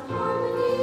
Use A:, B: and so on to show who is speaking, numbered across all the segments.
A: Harmony.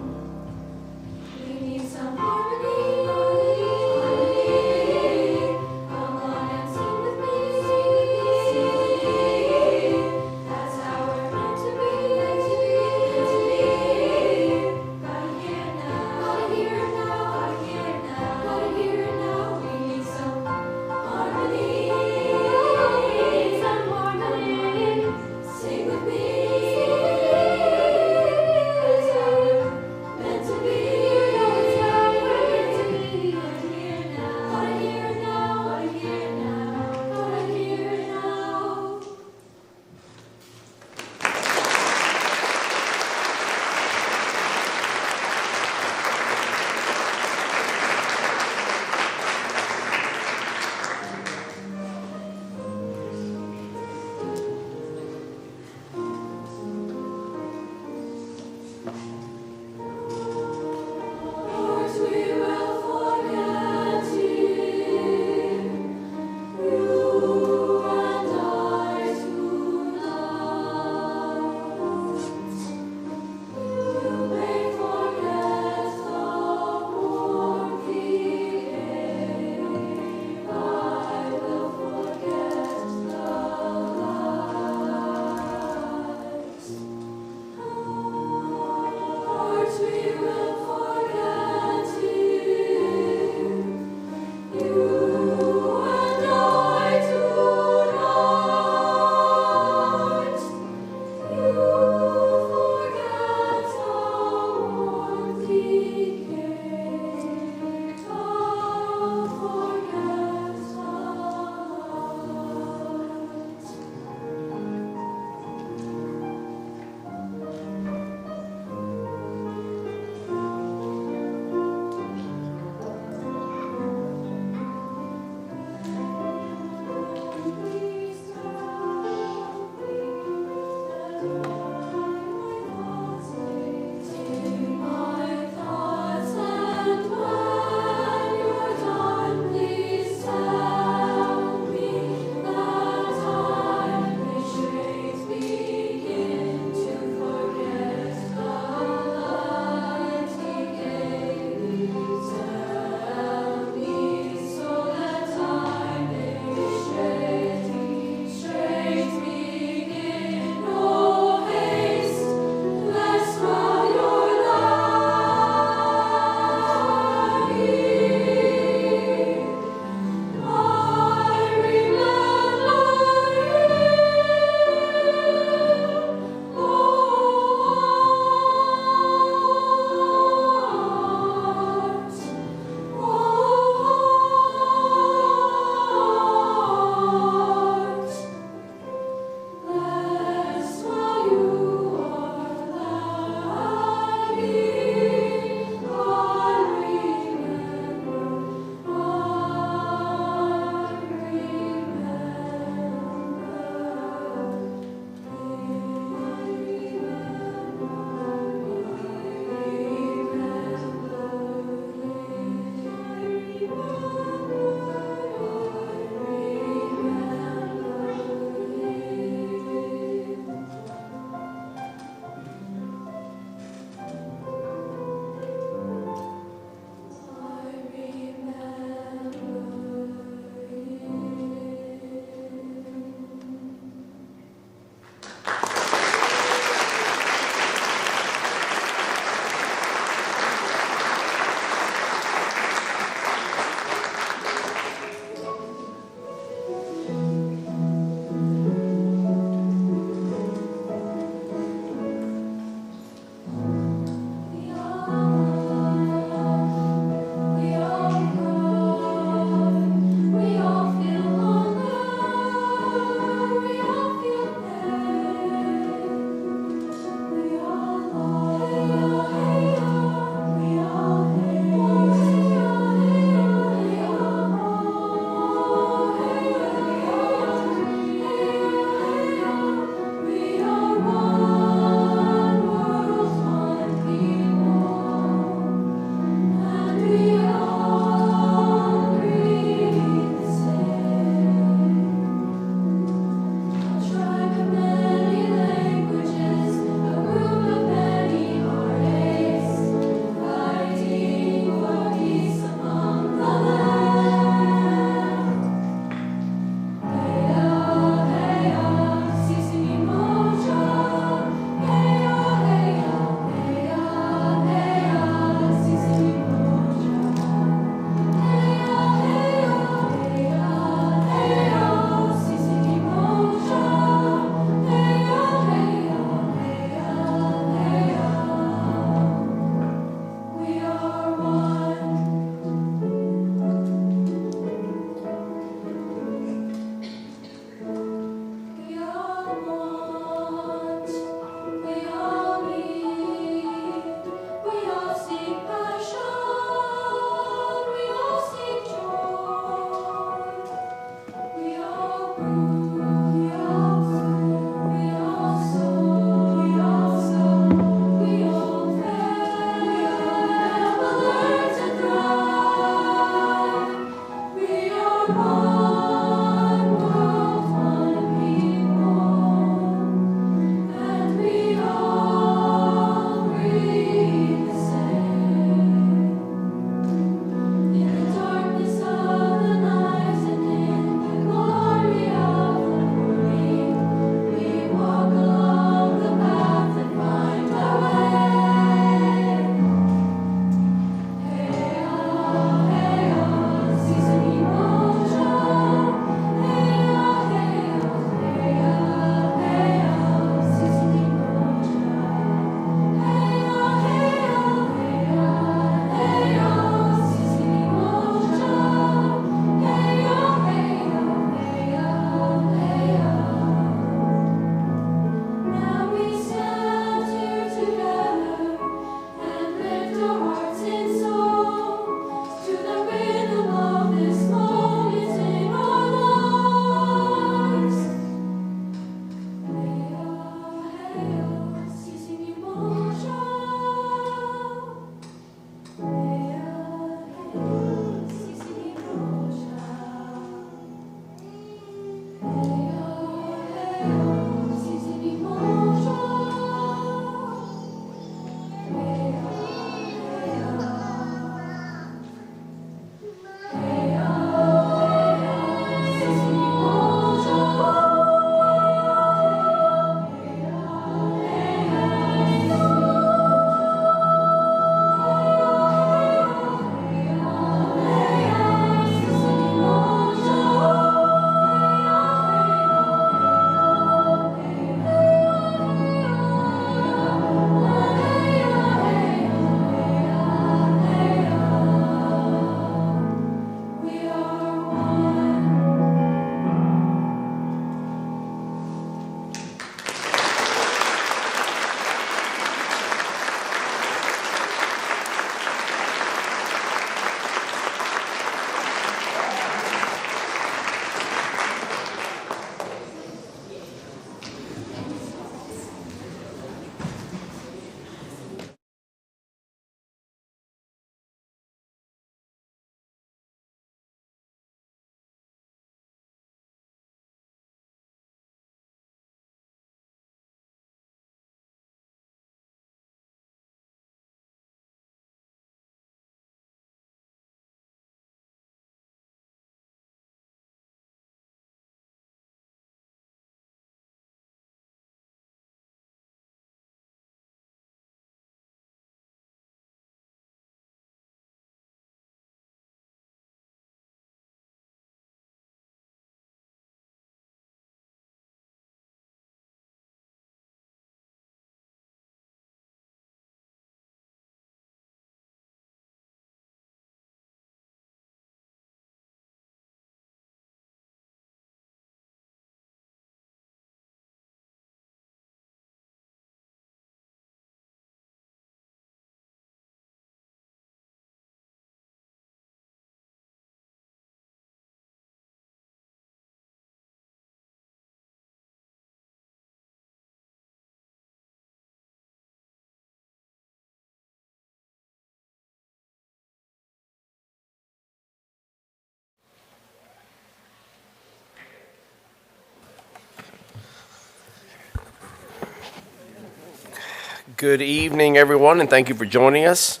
A: Good evening, everyone, and thank you for joining us.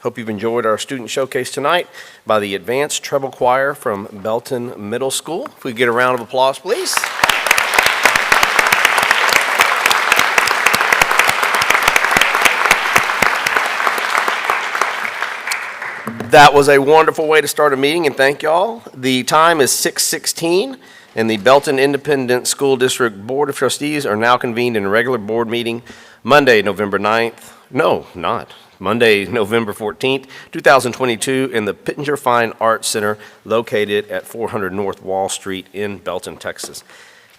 A: Hope you've enjoyed our student showcase tonight by the Advanced Treble Choir from Belton Middle School. If we could get a round of applause, please. That was a wonderful way to start a meeting, and thank y'all. The time is 6:16, and the Belton Independent School District Board of Trustees are now convened in a regular board meeting Monday, November 14th, 2022, in the Pittenger Fine Arts Center located at 400 North Wall Street in Belton, Texas.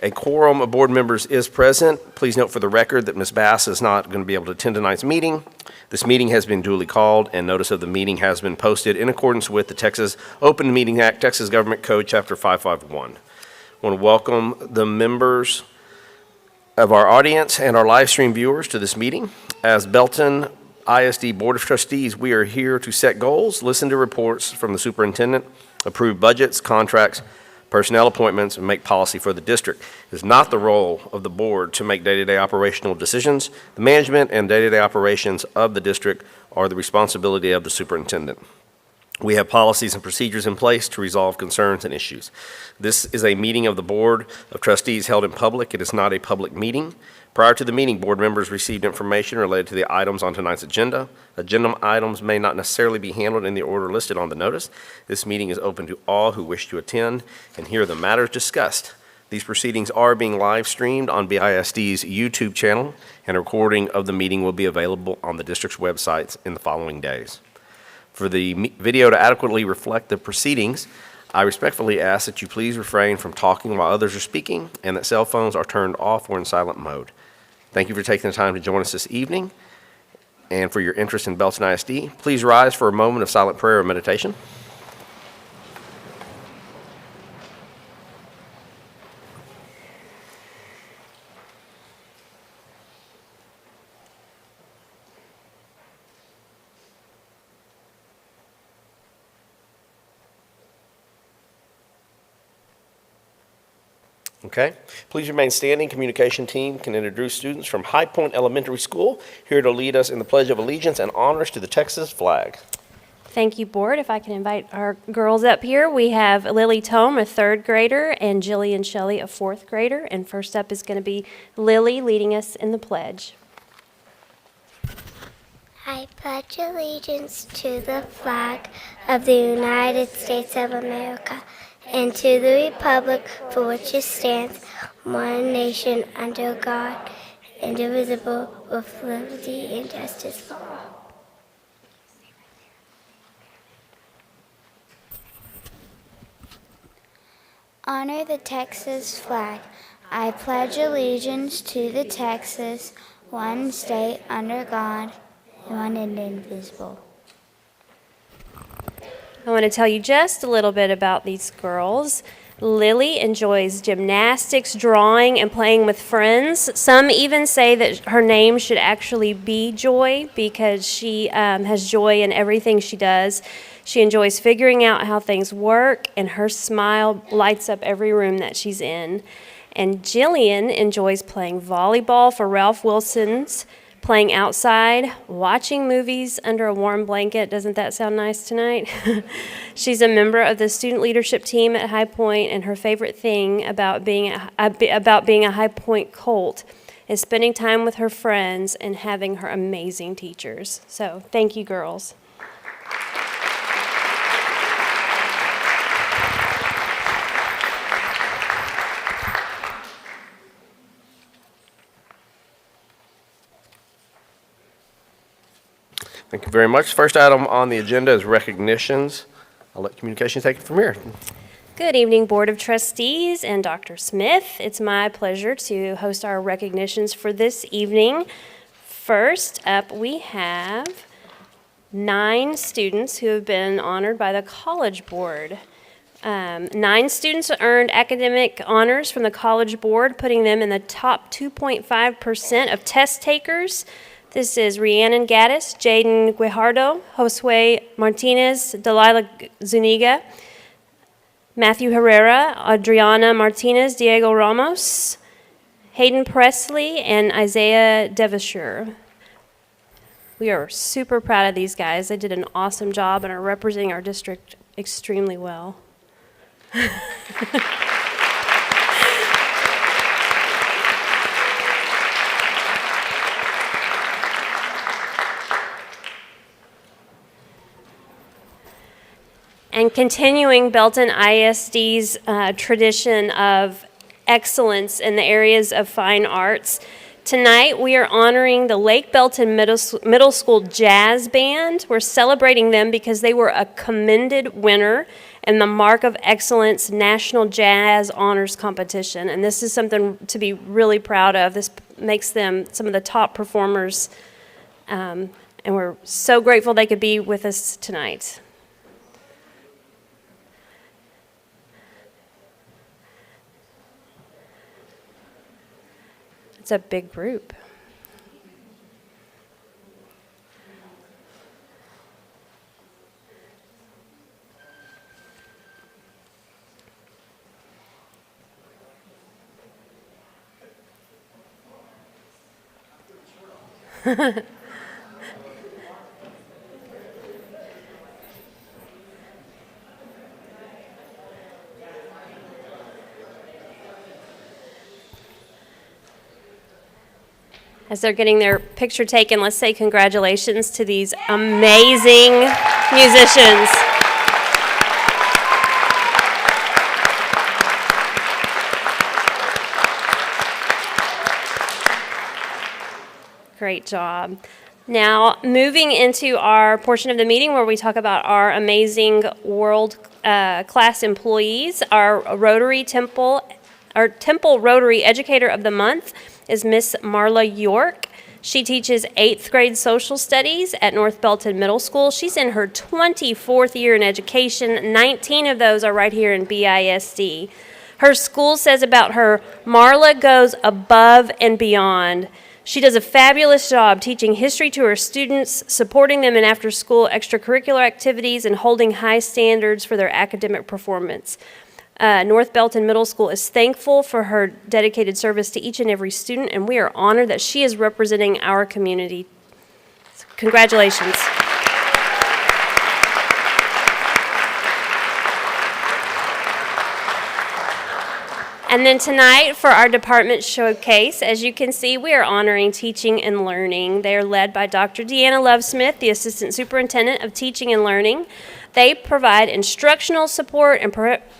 A: A quorum of board members is present. Please note for the record that Ms. Bass is not going to be able to attend tonight's meeting. This meeting has been duly called, and notice of the meeting has been posted in accordance with the Texas Open Meeting Act, Texas Government Code, Chapter 551. I want to welcome the members of our audience and our live stream viewers to this meeting. As Belton ISD Board of Trustees, we are here to set goals, listen to reports from the superintendent, approve budgets, contracts, personnel appointments, and make policy for the district. It is not the role of the board to make day-to-day operational decisions. The management and day-to-day operations of the district are the responsibility of the superintendent. We have policies and procedures in place to resolve concerns and issues. This is a meeting of the Board of Trustees held in public. It is not a public meeting. Prior to the meeting, board members received information related to the items on tonight's agenda. Agenda items may not necessarily be handled in the order listed on the notice. This meeting is open to all who wish to attend and hear the matters discussed. These proceedings are being live streamed on BISD's YouTube channel, and a recording of the meeting will be available on the district's websites in the following days. For the video to adequately reflect the proceedings, I respectfully ask that you please refrain from talking while others are speaking and that cell phones are turned off or in silent mode. Thank you for taking the time to join us this evening and for your interest in Belton ISD. Please rise for a moment of silent prayer and meditation. Okay, please remain standing. Communication team can introduce students from High Point Elementary School here to lead us in the Pledge of Allegiance and honors to the Texas flag.
B: Thank you, board. If I can invite our girls up here. We have Lily Tome, a third grader, and Jillian Shelley, a fourth grader. And first up is going to be Lily leading us in the pledge.
C: I pledge allegiance to the flag of the United States of America and to the republic for which it stands, one nation under God, indivisible, with liberty and justice for all. Honor the Texas flag. I pledge allegiance to the Texas, one state under God, one and indivisible.
B: I want to tell you just a little bit about these girls. Lily enjoys gymnastics, drawing, and playing with friends. Some even say that her name should actually be Joy because she has joy in everything she does. She enjoys figuring out how things work, and her smile lights up every room that she's in. And Jillian enjoys playing volleyball for Ralph Wilson's, playing outside, watching movies under a warm blanket. Doesn't that sound nice tonight? She's a member of the student leadership team at High Point, and her favorite thing about being a High Point Colt is spending time with her friends and having her amazing teachers. So thank you, girls.
A: Thank you very much. First item on the agenda is recognitions. I'll let communications take it from here.
B: Good evening, Board of Trustees and Dr. Smith. It's my pleasure to host our recognitions for this evening. First up, we have 9 students who have been honored by the College Board. 9 students earned academic honors from the College Board, putting them in the top 2.5% of test takers. This is Rhiannon Gaddis, Jaden Guijardo, Josue Martinez, Delilah Zuniga, Matthew Herrera, Adriana Martinez, Diego Ramos, Hayden Presley, and Isaiah Devashire. We are super proud of these guys. They did an awesome job and are representing our district extremely well. And continuing Belton ISD's tradition of excellence in the areas of fine arts, tonight we are honoring the Lake Belton Middle School Jazz Band. We're celebrating them because they were a commended winner in the Mark of Excellence National Jazz Honors Competition. And this is something to be really proud of. This makes them some of the top performers. And we're so grateful they could be with us tonight. It's a big group. As they're getting their picture taken, let's say congratulations to these amazing musicians. Great job. Now, moving into our portion of the meeting where we talk about our amazing world-class employees, our Temple Rotary Educator of the Month is Miss Marla York. She teaches 8th grade social studies at North Belton Middle School. She's in her 24th year in education. 19 of those are right here in BISD. Her school says about her, Marla goes above and beyond. She does a fabulous job teaching history to her students, supporting them in after-school extracurricular activities, and holding high standards for their academic performance. North Belton Middle School is thankful for her dedicated service to each and every student, and we are honored that she is representing our community. So congratulations. And then tonight for our department showcase, as you can see, we are honoring teaching and learning. They are led by Dr. Deanna Lovesmith, the Assistant Superintendent of Teaching and Learning. They provide instructional support and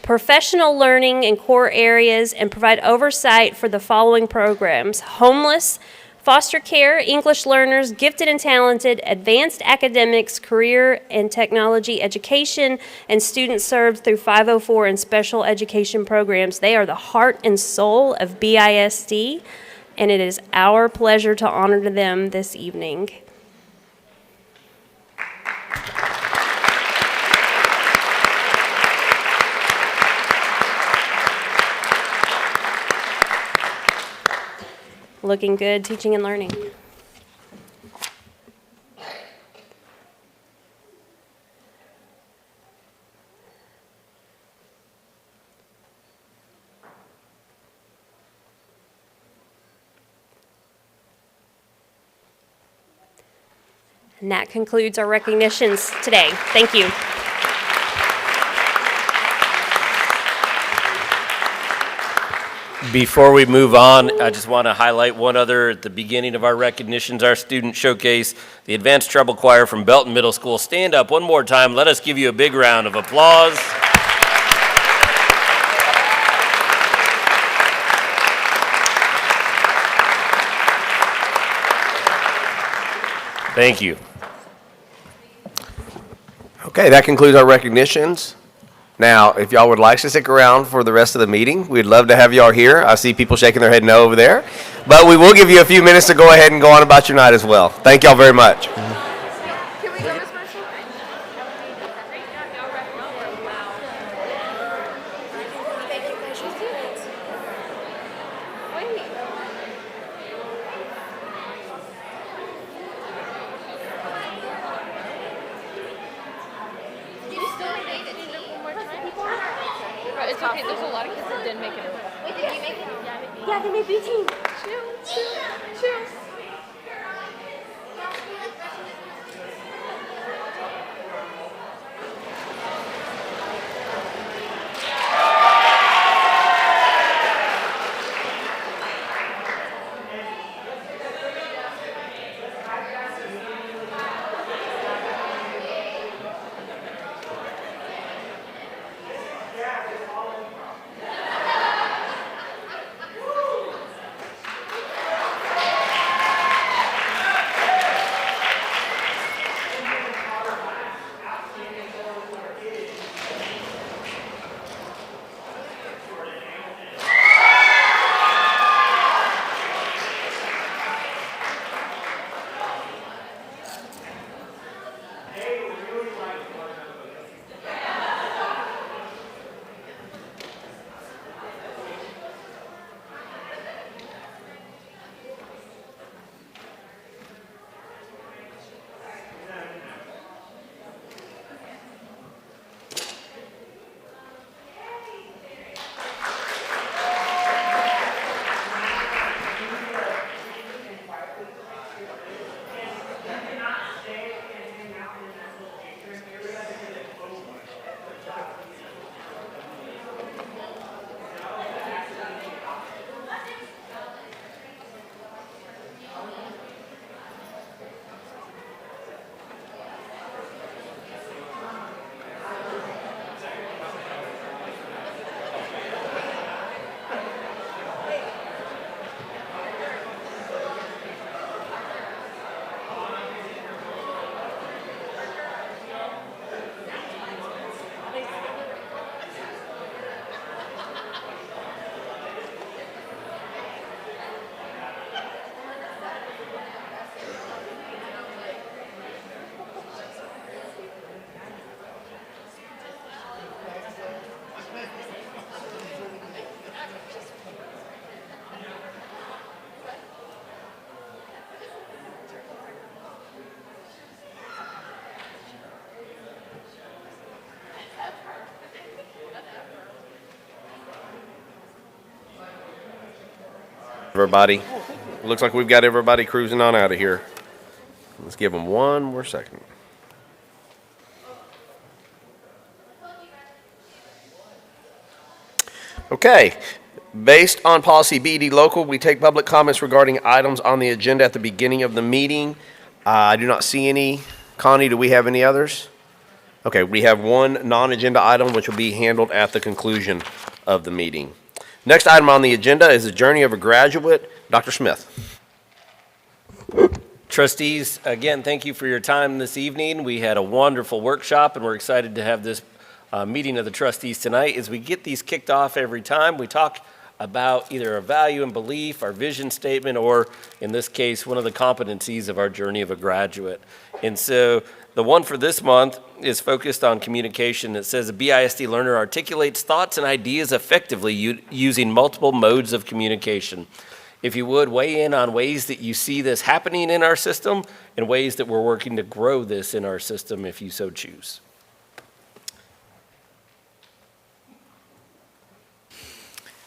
B: professional learning in core areas and provide oversight for the following programs: homeless, foster care, English learners, gifted and talented, advanced academics, career and technology education, and students served through 504 and special education programs. They are the heart and soul of BISD, and it is our pleasure to honor them this evening. Looking good, teaching and learning. And that concludes our recognitions today. Thank you.
A: Before we move on, I just want to highlight one other at the beginning of our recognitions, our student showcase, the Advanced Treble Choir from Belton Middle School. Stand up one more time. Let us give you a big round of applause. Thank you. Okay, that concludes our recognitions. Now, if y'all would like to stick around for the rest of the meeting, we'd love to have y'all here. I see people shaking their head no over there. But we will give you a few minutes to go ahead and go on about your night as well. Thank y'all very much.
D: Can we go this person? It's okay, there's a lot of kids that didn't make it over. Wait, did you make it? Yeah, they made B team. Chill.
A: Everybody, looks like we've got everybody cruising on out of here. Let's give them one more second. Okay, based on policy BD local, we take public comments regarding items on the agenda at the beginning of the meeting. I do not see any. Connie, do we have any others? Okay, we have one non-agenda item which will be handled at the conclusion of the meeting. Next item on the agenda is the journey of a graduate. Dr. Smith.
E: Trustees, again, thank you for your time this evening. We had a wonderful workshop, and we're excited to have this meeting of the trustees tonight. As we get these kicked off every time, we talk about either a value and belief, our vision statement, or in this case, one of the competencies of our journey of a graduate. And so the one for this month is focused on communication. It says a BISD learner articulates thoughts and ideas effectively using multiple modes of communication. If you would, weigh in on ways that you see this happening in our system and ways that we're working to grow this in our system if you so choose.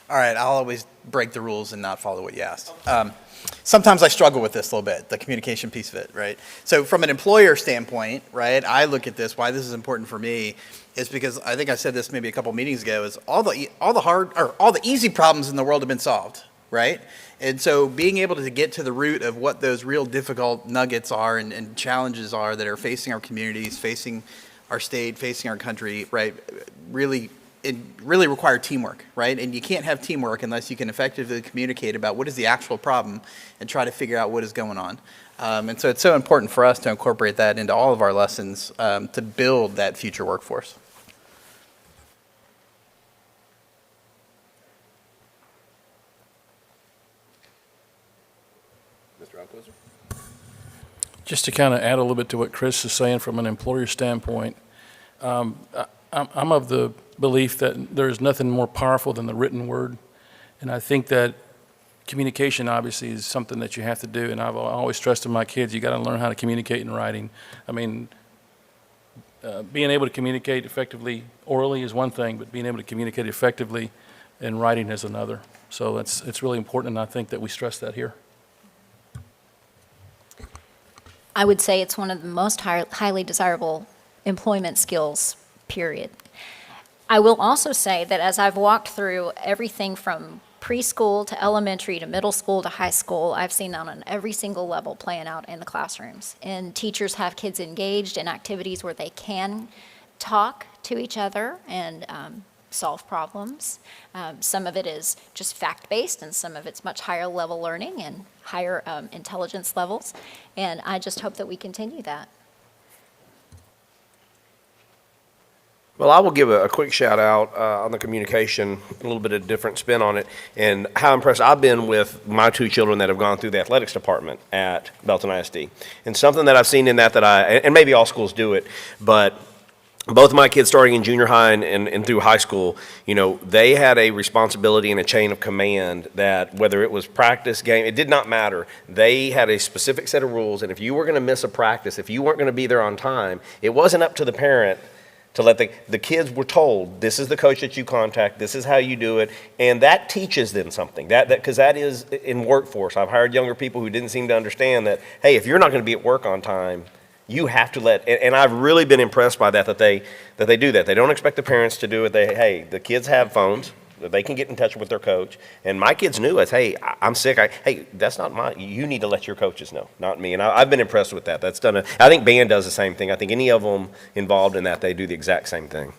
F: All right, I'll always break the rules and not follow what you asked. Sometimes I struggle with this a little bit, the communication piece of it, right? So from an employer standpoint, right, I look at this, why this is important for me is because I think I said this maybe a couple meetings ago, is all the easy problems in the world have been solved, right? And so being able to get to the root of what those real difficult nuggets are and challenges are that are facing our communities, facing our state, facing our country, right, it really require teamwork, right? And you can't have teamwork unless you can effectively communicate about what is the actual problem and try to figure out what is going on. And so it's so important for us to incorporate that into all of our lessons to build that future workforce.
A: Mr. Alcozer?
G: Just to kind of add a little bit to what Chris is saying from an employer standpoint, I'm of the belief that there is nothing more powerful than the written word. And I think that communication obviously is something that you have to do. And I've always stressed to my kids, you got to learn how to communicate in writing. I mean, being able to communicate effectively orally is one thing, but being able to communicate effectively in writing is another. So it's really important, and I think that we stress that here.
H: I would say it's one of the most highly desirable employment skills, period. I will also say that as I've walked through everything from preschool to elementary to middle school to high school, I've seen that on every single level playing out in the classrooms. And teachers have kids engaged in activities where they can talk to each other and solve problems. Some of it is just fact-based, and some of it's much higher level learning and higher intelligence levels. And I just hope that we continue that.
A: Well, I will give a quick shout out on the communication, a little bit of different spin on it, and how impressed I've been with my two children that have gone through the athletics department at Belton ISD. And something that I've seen in that and maybe all schools do it, but both of my kids starting in junior high and through high school, you know, they had a responsibility and a chain of command that whether it was practice, game, it did not matter. They had a specific set of rules, and if you were going to miss a practice, if you weren't going to be there on time, it wasn't up to the parent to let the kids were told, this is the coach that you contact, this is how you do it, and that teaches them something. Because that is in workforce. I've hired younger people who didn't seem to understand that, hey, if you're not going to be at work on time, you have to and I've really been impressed by that they do that. They don't expect the parents to do it. Hey, the kids have phones. They can get in touch with their coach. And my kids knew it. Hey, I'm sick. Hey, that's not you need to let your coaches know, not me. And I've been impressed with that. That's I think band does the same thing. I think any of them involved in that, they do the exact same thing.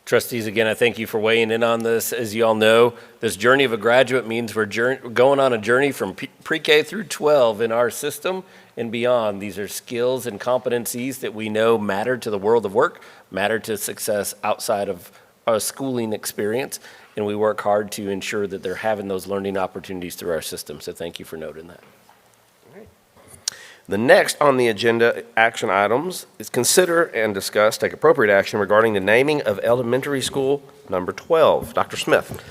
E: Trustees, again, I thank you for weighing in on this. As you all know, this journey of a graduate means we're going on a journey from pre-K through 12 in our system and beyond. These are skills and competencies that we know matter to the world of work, matter to success outside of a schooling experience, and we work hard to ensure that they're having those learning opportunities through our system. So thank you for noting that.
A: The next on the agenda action items is consider and discuss, take appropriate action regarding the naming of elementary school number 12. Dr. Smith.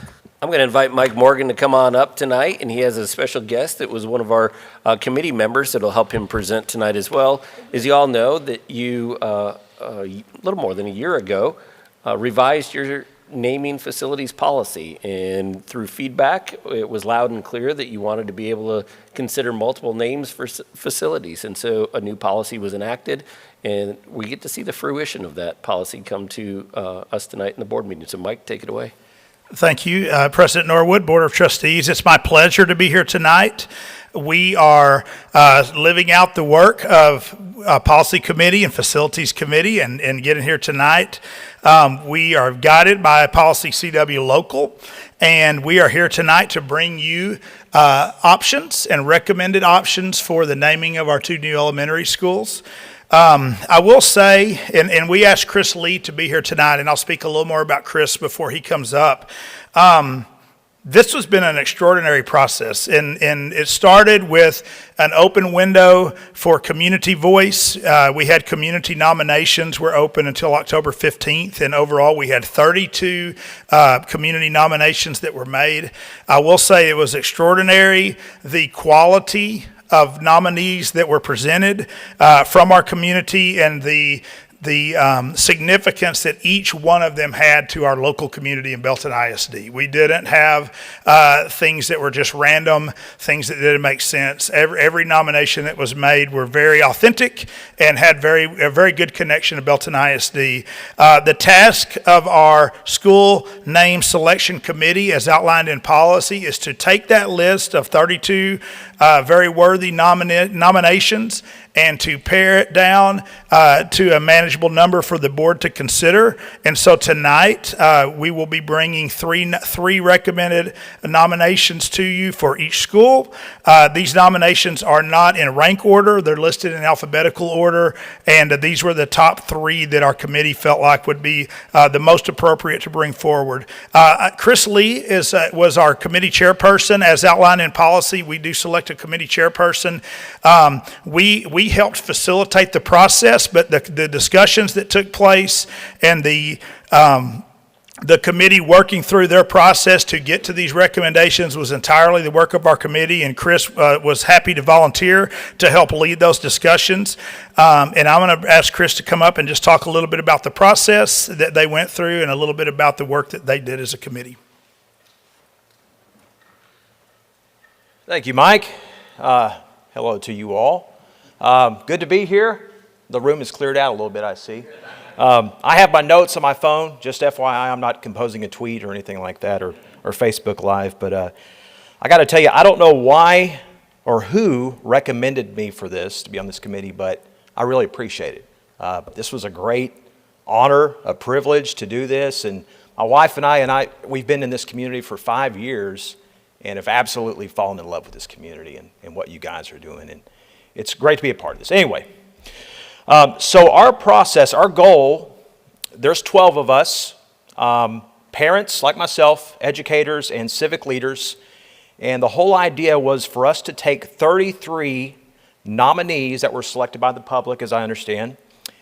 E: I'm going to invite Mike Morgan to come on up tonight, and he has a special guest that was one of our committee members that will help him present tonight as well. As you all know, that you, a little more than a year ago, revised your naming facilities policy. And through feedback, it was loud and clear that you wanted to be able to consider multiple names for facilities. And so a new policy was enacted, and we get to see the fruition of that policy come to us tonight in the board meeting. So Mike, take it away.
I: Thank you, President Norwood, Board of Trustees. It's my pleasure to be here tonight. We are living out the work of Policy Committee and Facilities Committee and getting here tonight. We are guided by Policy CW Local, and we are here tonight to bring you options and recommended options for the naming of our two new elementary schools. I will say, and we asked Chris Lee to be here tonight, and I'll speak a little more about Chris before he comes up. This has been an extraordinary process, and it started with an open window for community voice. We had community nominations were open until October 15th, and overall we had 32 community nominations that were made. I will say it was extraordinary, the quality of nominees that were presented from our community and the significance that each one of them had to our local community in Belton ISD. We didn't have things that were just random, things that didn't make sense. Every nomination that was made were very authentic and had a very good connection to Belton ISD. The task of our school name selection committee, as outlined in policy, is to take that list of 32 very worthy nominations and to pare it down to a manageable number for the board to consider. And so tonight, we will be bringing three recommended nominations to you for each school. These nominations are not in rank order. They're listed in alphabetical order, and these were the top three that our committee felt like would be the most appropriate to bring forward. Chris Lee was our committee chairperson. As outlined in policy, we do select a committee chairperson. We helped facilitate the process, but the discussions that took place and the committee working through their process to get to these recommendations was entirely the work of our committee, and Chris was happy to volunteer to help lead those discussions. And I'm going to ask Chris to come up and just talk a little bit about the process that they went through and a little bit about the work that they did as a committee.
J: Thank you, Mike. Hello to you all. Good to be here. The room is cleared out a little bit, I see. I have my notes on my phone. Just FYI, I'm not composing a tweet or anything like that or Facebook Live. But I got to tell you, I don't know why or who recommended me for this, to be on this committee, but I really appreciate it. This was a great honor, a privilege to do this. And my wife and I, we've been in this community for 5 years and have absolutely fallen in love with this community and what you guys are doing. And it's great to be a part of this. Anyway, so our process, our goal, there's 12 of us, parents like myself, educators, and civic leaders. And the whole idea was for us to take 33 nominees that were selected by the public, as I understand,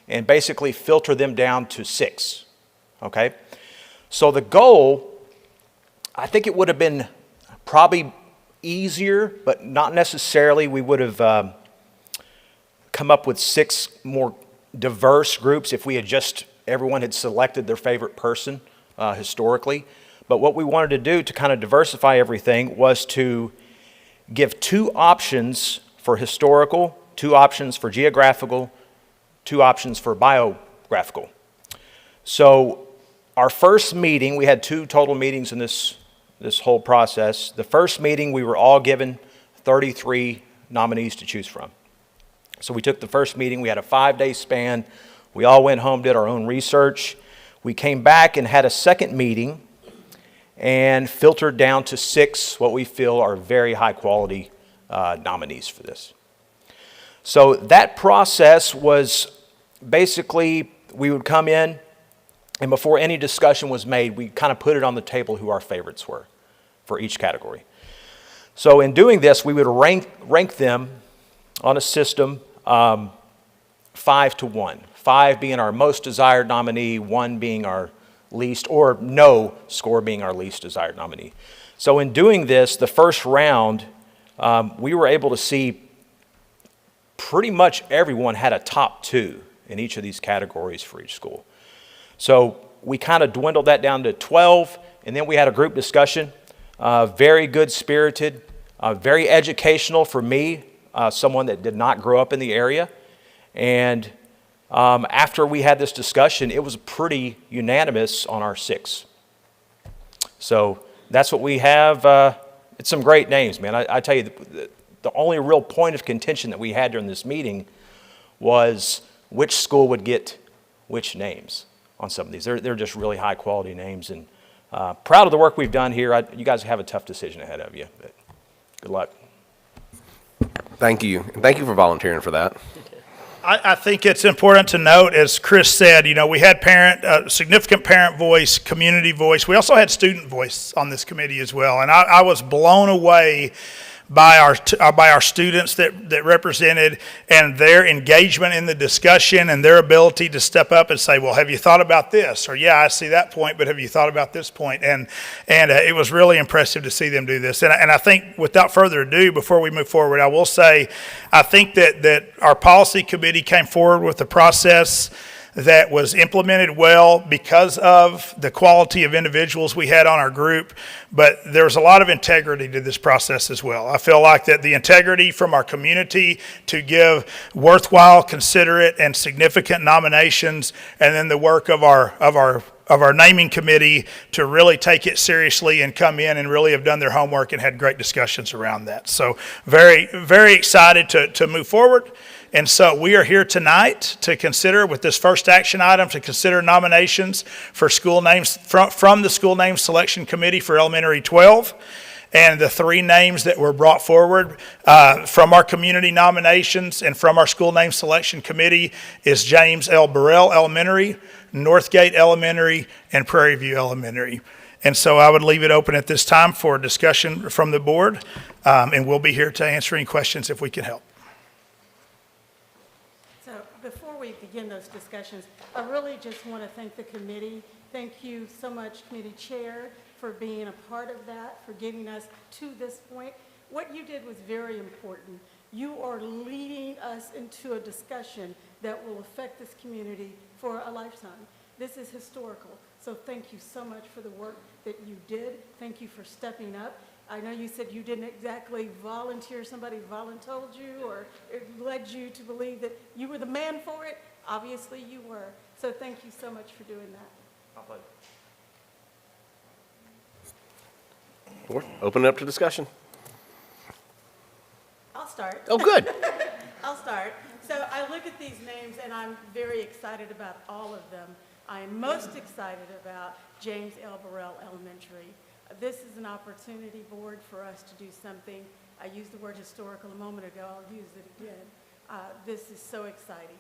J: and basically filter them down to 6. Okay? So the goal, I think it would have been probably easier, but not necessarily. We would have come up with 6 more diverse groups if we had everyone had selected their favorite person historically. But what we wanted to do to kind of diversify everything was to give 2 options for historical, 2 options for geographical, 2 options for biographical. So our first meeting, we had 2 total meetings in this whole process. The first meeting, we were all given 33 nominees to choose from. So we took the first meeting. We had a 5-day span. We all went home, did our own research. We came back and had a second meeting and filtered down to 6 what we feel are very high quality nominees for this. So that process was basically, we would come in, and before any discussion was made, we kind of put it on the table who our favorites were for each category. So in doing this, we would rank them on a system 5 to 1. 5 being our most desired nominee, 1 being our least, or no score being our least desired nominee. So in doing this, the first round, we were able to see pretty much everyone had a top 2 in each of these categories for each school. So we kind of dwindled that down to 12, and then we had a group discussion. Very good spirited, very educational for me, someone that did not grow up in the area. And after we had this discussion, it was pretty unanimous on our 6. So that's what we have. It's some great names, man. I tell you, the only real point of contention that we had during this meeting was which school would get which names on some of these. They're just really high quality names, and proud of the work we've done here. You guys have a tough decision ahead of you, but good luck.
A: Thank you. And thank you for volunteering for that.
I: I think it's important to note, as Chris said, we had significant parent voice, community voice. We also had student voice on this committee as well. And I was blown away by our students that represented, and their engagement in the discussion and their ability to step up and say, well, have you thought about this? Or, yeah, I see that point, but have you thought about this point? And it was really impressive to see them do this. And I think, without further ado, before we move forward, I will say, I think that our policy committee came forward with a process that was implemented well because of the quality of individuals we had on our group, but there's a lot of integrity to this process as well. I feel like that the integrity from our community to give worthwhile, considerate, and significant nominations, and then the work of our naming committee to really take it seriously and come in and really have done their homework and had great discussions around that. So very, very excited to move forward. And so we are here tonight to consider, with this first action item, to consider nominations for school names from the School Name Selection Committee for Elementary 12. And the 3 names that were brought forward from our community nominations and from our School Name Selection Committee is James L. Burrell Elementary, Northgate Elementary, and Prairie View Elementary. And so I would leave it open at this time for discussion from the board, and we'll be here to answer any questions if we can help.
K: Before we begin those discussions, I really just want to thank the committee. Thank you so much, Committee Chair, for being a part of that, for getting us to this point. What you did was very important. You are leading us into a discussion that will affect this community for a lifetime. This is historical, so thank you so much for the work that you did. Thank you for stepping up. I know you said you didn't exactly volunteer, somebody voluntold you or it led you to believe that you were the man for it. Obviously you were. So thank you so much for doing that.
J: My pleasure.
A: Board, open it up to discussion.
K: I'll start.
A: Oh, good.
K: I'll start. So I look at these names and I'm very excited about all of them. I am most excited about James L. Burrell Elementary. This is an opportunity, board, for us to do something. I used the word historical a moment ago. I'll use it again. This is so exciting.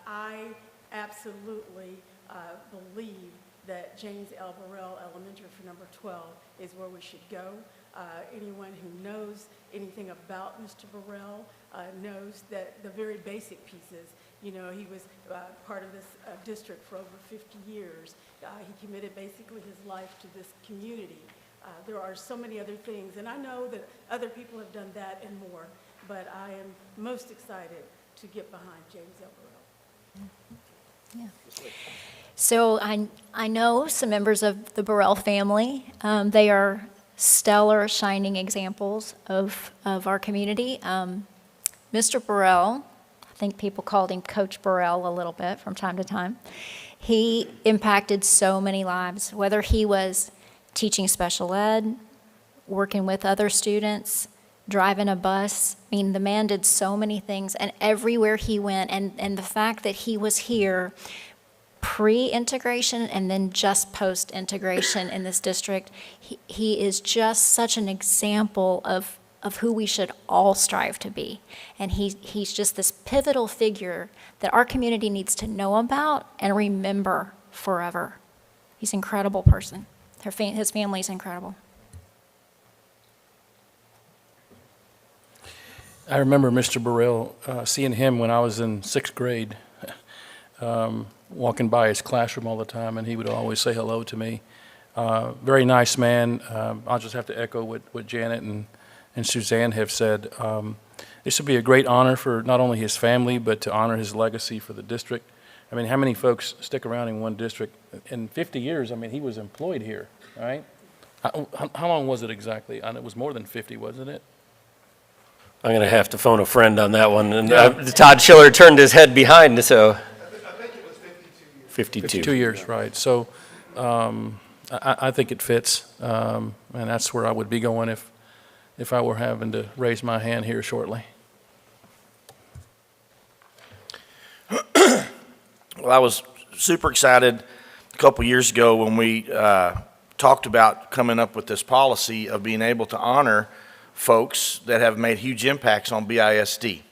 K: I absolutely believe that James L. Burrell Elementary for number 12 is where we should go. Anyone who knows anything about Mr. Burrell knows that the very basic pieces, he was part of this district for over 50 years. He committed basically his life to this community. There are so many other things, and I know that other people have done that and more, but I am most excited to get behind James L. Burrell.
H: Yeah. So I know some members of the Burrell family. They are stellar, shining examples of our community. Mr. Burrell, I think people called him Coach Burrell a little bit from time to time. He impacted so many lives, whether he was teaching special ed, working with other students, driving a bus. I mean, the man did so many things, and everywhere he went, and the fact that he was here pre-integration and then just post-integration in this district, he is just such an example of who we should all strive to be. And he's just this pivotal figure that our community needs to know about and remember forever. He's an incredible person. His family's incredible.
G: I remember Mr. Burrell, seeing him when I was in 6th grade, walking by his classroom all the time, and he would always say hello to me. Very nice man. I'll just have to echo what Janet and Suzanne have said. This would be a great honor for not only his family, but to honor his legacy for the district. I mean, how many folks stick around in one district? In 50 years, I mean, he was employed here, right? How long was it exactly? And it was more than 50, wasn't it?
E: I'm going to have to phone a friend on that one. And Todd Schiller turned his head behind, so.
I: I think it was 52 years.
E: 52.
G: 52 years, right. So I think it fits, and that's where I would be going if I were having to raise my hand here shortly.
L: Well, I was super excited a couple years ago when we talked about coming up with this policy of being able to honor folks that have made huge impacts on BISD.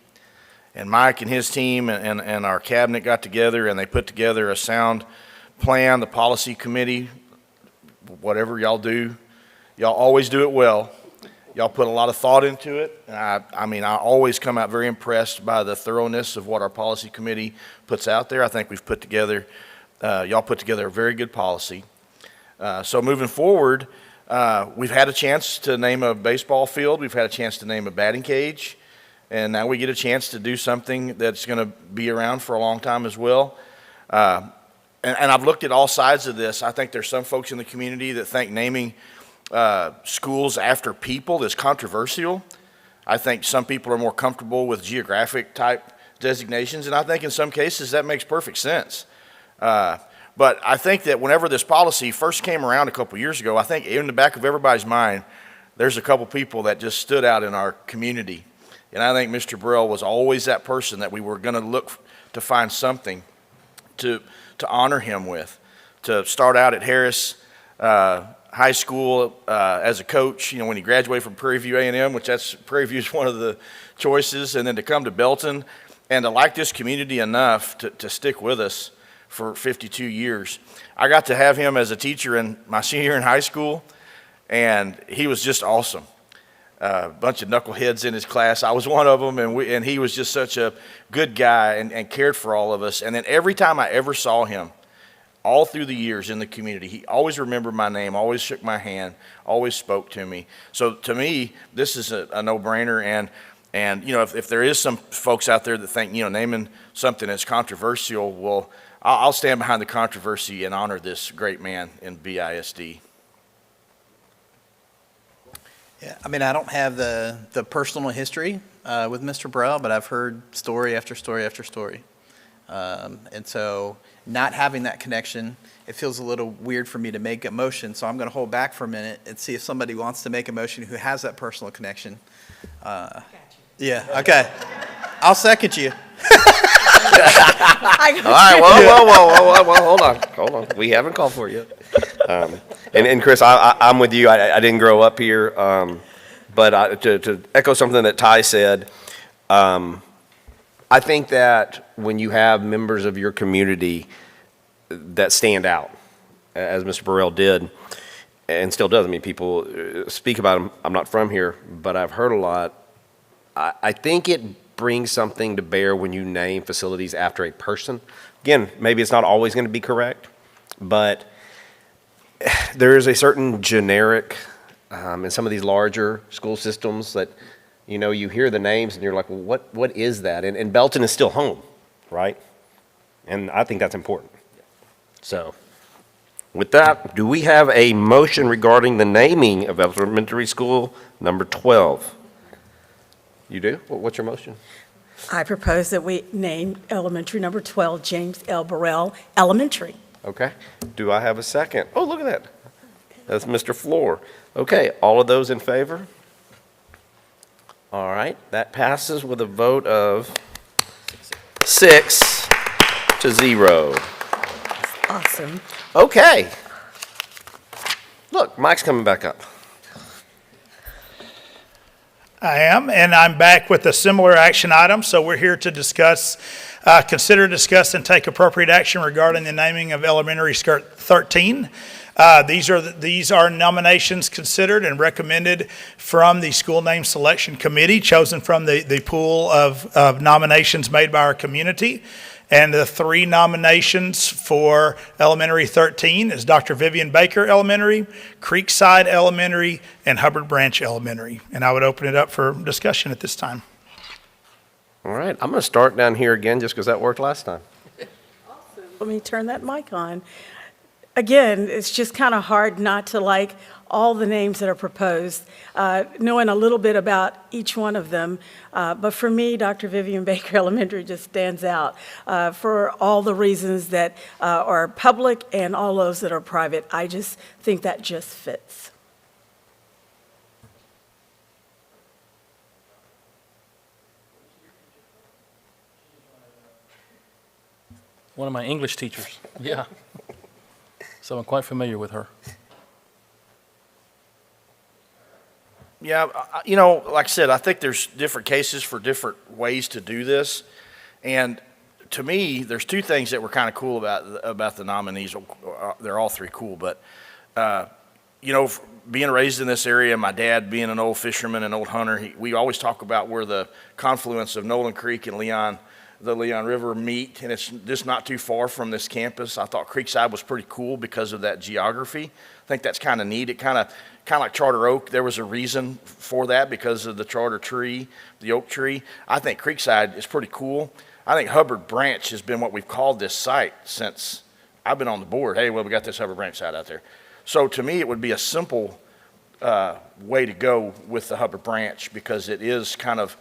L: And Mike and his team and our cabinet got together and they put together a sound plan, the policy committee, whatever y'all do. Y'all always do it well. Y'all put a lot of thought into it. And I always come out very impressed by the thoroughness of what our policy committee puts out there. I think we've put together, y'all put together a very good policy. So moving forward, we've had a chance to name a baseball field. We've had a chance to name a batting cage. And now we get a chance to do something that's going to be around for a long time as well. And I've looked at all sides of this. I think there's some folks in the community that think naming schools after people is controversial. I think some people are more comfortable with geographic type designations, and I think in some cases that makes perfect sense. But I think that whenever this policy first came around a couple years ago, I think in the back of everybody's mind, there's a couple people that just stood out in our community. And I think Mr. Burrell was always that person that we were going to look to find something to honor him with. To start out at Harris High School as a coach, when he graduated from Prairie View A&M, which Prairie View is one of the choices, and then to come to Belton and to like this community enough to stick with us for 52 years. I got to have him as a teacher in my senior year in high school, and he was just awesome. A bunch of knuckleheads in his class. I was one of them, and he was just such a good guy and cared for all of us. And then every time I ever saw him, all through the years in the community, he always remembered my name, always shook my hand, always spoke to me. So to me, this is a no-brainer. And if there is some folks out there that think, naming something that's controversial, well, I'll stand behind the controversy and honor this great man in BISD.
F: Yeah, I don't have the personal history with Mr. Burrell, but I've heard story after story after story. And so not having that connection, it feels a little weird for me to make a motion, so I'm going to hold back for a minute and see if somebody wants to make a motion who has that personal connection. Yeah, okay. I'll second you.
A: All right, whoa, hold on. We haven't called for it yet. And Chris, I'm with you. I didn't grow up here, but to echo something that Ty said, I think that when you have members of your community that stand out, as Mr. Burrell did, and still does, people speak about him. I'm not from here, but I've heard a lot. I think it brings something to bear when you name facilities after a person. Again, maybe it's not always going to be correct, but there is a certain generic in some of these larger school systems that, you hear the names and you're like, well, what is that? And Belton is still home, right? And I think that's important. So with that, do we have a motion regarding the naming of elementary school number 12? You do? What's your motion?
K: I propose that we name elementary number 12 James L. Burrell Elementary.
A: Okay. Do I have a second? Oh, look at that. That's Mr. Floor. Okay, all of those in favor? All right, that passes with a vote of 6-0.
K: Awesome.
A: Okay. Look, Mike's coming back up.
I: I am, and I'm back with a similar action item. So we're here to discuss, consider, discuss, and take appropriate action regarding the naming of elementary skirt 13. These are nominations considered and recommended from the school name selection committee, chosen from the pool of nominations made by our community. And the three nominations for elementary 13 is Dr. Vivian Baker Elementary, Creekside Elementary, and Hubbard Branch Elementary. And I would open it up for discussion at this time.
A: All right, I'm going to start down here again just because that worked last time.
K: let me turn that mic on. Again, it's just kind of hard not to like all the names that are proposed, knowing a little bit about each one of them. But for me, Dr. Vivian Baker Elementary just stands out for all the reasons that are public and all those that are private. I just think that just fits.
G: One of my English teachers, yeah. So I'm quite familiar with her.
L: Yeah, you know, like I said, I think there's different cases for different ways to do this. And to me, there's two things that were kind of cool about the nominees. They're all three cool, but, you know, being raised in this area, my dad being an old fisherman and old hunter, we always talk about where the confluence of Nolan Creek and the Leon River meet, and it's just not too far from this campus. I thought Creekside was pretty cool because of that geography. I think that's kind of neat. It kind of like Charter Oak, there was a reason for that because of the charter tree, the oak tree. I think Creekside is pretty cool. I think Hubbard Branch has been what we've called this site since I've been on the board. Hey, well, we got this Hubbard Branch site out there. So to me, it would be a simple way to go with the Hubbard Branch because it is kind of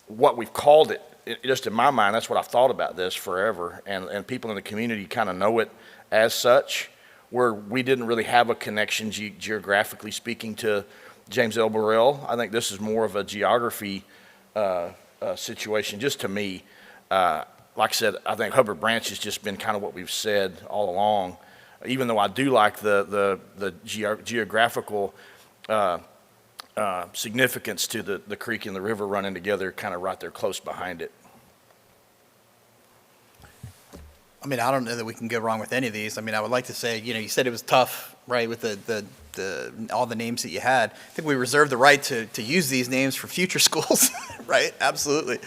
L: what we've called it. Just in my mind, that's what I've thought about this forever, and people in the community kind of know it as such, where we didn't really have a connection geographically speaking to James L. Burrell. I think this is more of a geography situation, just to me. Like I said, I think Hubbard Branch has just been kind of what we've said all along, even though I do like the geographical significance to the creek and the river running together, kind of right there close behind it.
F: I mean, I don't know that we can go wrong with any of these. I mean, I would like to say, you know, you said it was tough, right, with all the names that you had. I think we reserve the right to use these names for future schools, right? Absolutely.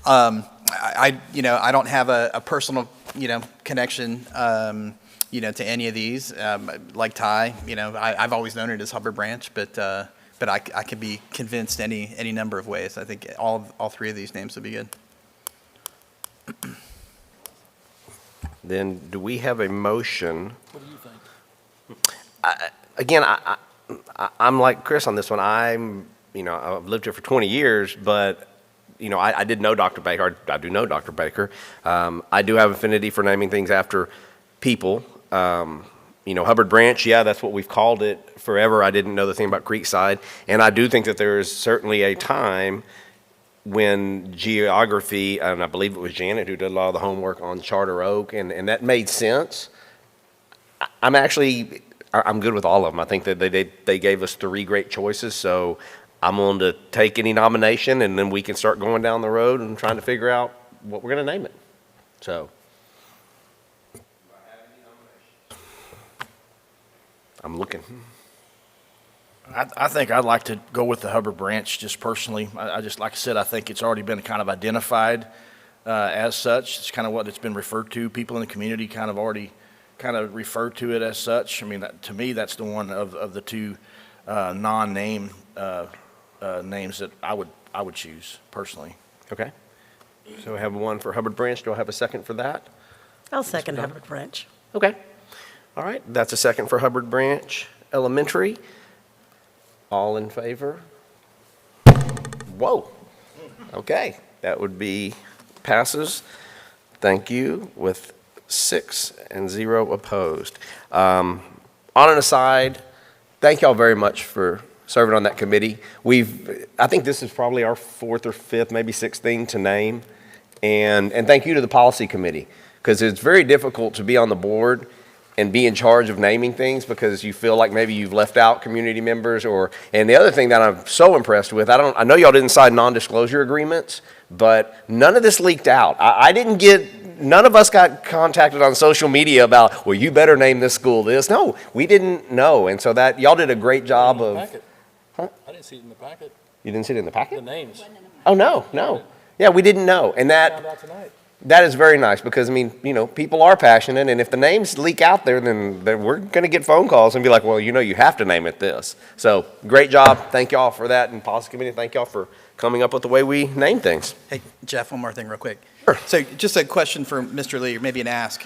F: You know, I don't have a personal, you know, connection, you know, to any of these. Like Ty, you know, I've always known it as Hubbard Branch, but I could be convinced any number of ways. I think all three of these names would be good.
A: Then do we have a motion?
G: What do you think?
A: Again, I'm like Chris on this one. You know, I've lived here for 20 years, but, you know, I did know Dr. Baker. I do know Dr. Baker. I do have affinity for naming things after people. You know, Hubbard Branch, yeah, that's what we've called it forever. I didn't know the thing about Creekside. And I do think that there is certainly a time when geography, and I believe it was Janet who did a lot of the homework on Charter Oak, and that made sense. I'm good with all of them. I think that they gave us three great choices, so I'm willing to take any nomination, and then we can start going down the road and trying to figure out what we're going to name it. So. I'm looking.
L: I think I'd like to go with the Hubbard Branch just personally. I just, like I said, I think it's already been kind of identified as such. It's kind of what it's been referred to. People in the community kind of already kind of refer to it as such. I mean, to me, that's the one of the two non-name names that I would choose personally.
A: Okay. So I have one for Hubbard Branch. Do I have a second for that?
K: I'll second Hubbard Branch.
A: Okay. All right. That's a second for Hubbard Branch Elementary. All in favor? Whoa. Okay. That would be passes. Thank you, with 6 and 0 opposed. On an aside, thank y'all very much for serving on that committee. I think this is probably our 4th or 5th, maybe 6th thing to name. And thank you to the policy committee, because it's very difficult to be on the board and be in charge of naming things because you feel like maybe you've left out community members and the other thing that I'm so impressed with, I know y'all didn't sign non-disclosure agreements, but none of this leaked out. None of us got contacted on social media about, well, you better name this school this. No, we didn't know. And so that y'all did a great job of.
G: Huh? I didn't see it in the packet.
A: You didn't see it in the packet?
G: The names.
A: Oh, no. Yeah, we didn't know. And
G: Found out tonight.
A: that is very nice because, I mean, you know, people are passionate, and if the names leak out there, then we're going to get phone calls and be like, well, you know, you have to name it this. So great job. Thank y'all for that. And policy committee, thank y'all for coming up with the way we name things.
F: Hey, Jeff, one more thing real quick.
A: Sure.
F: So just a question for Mr. Lee, or maybe an ask.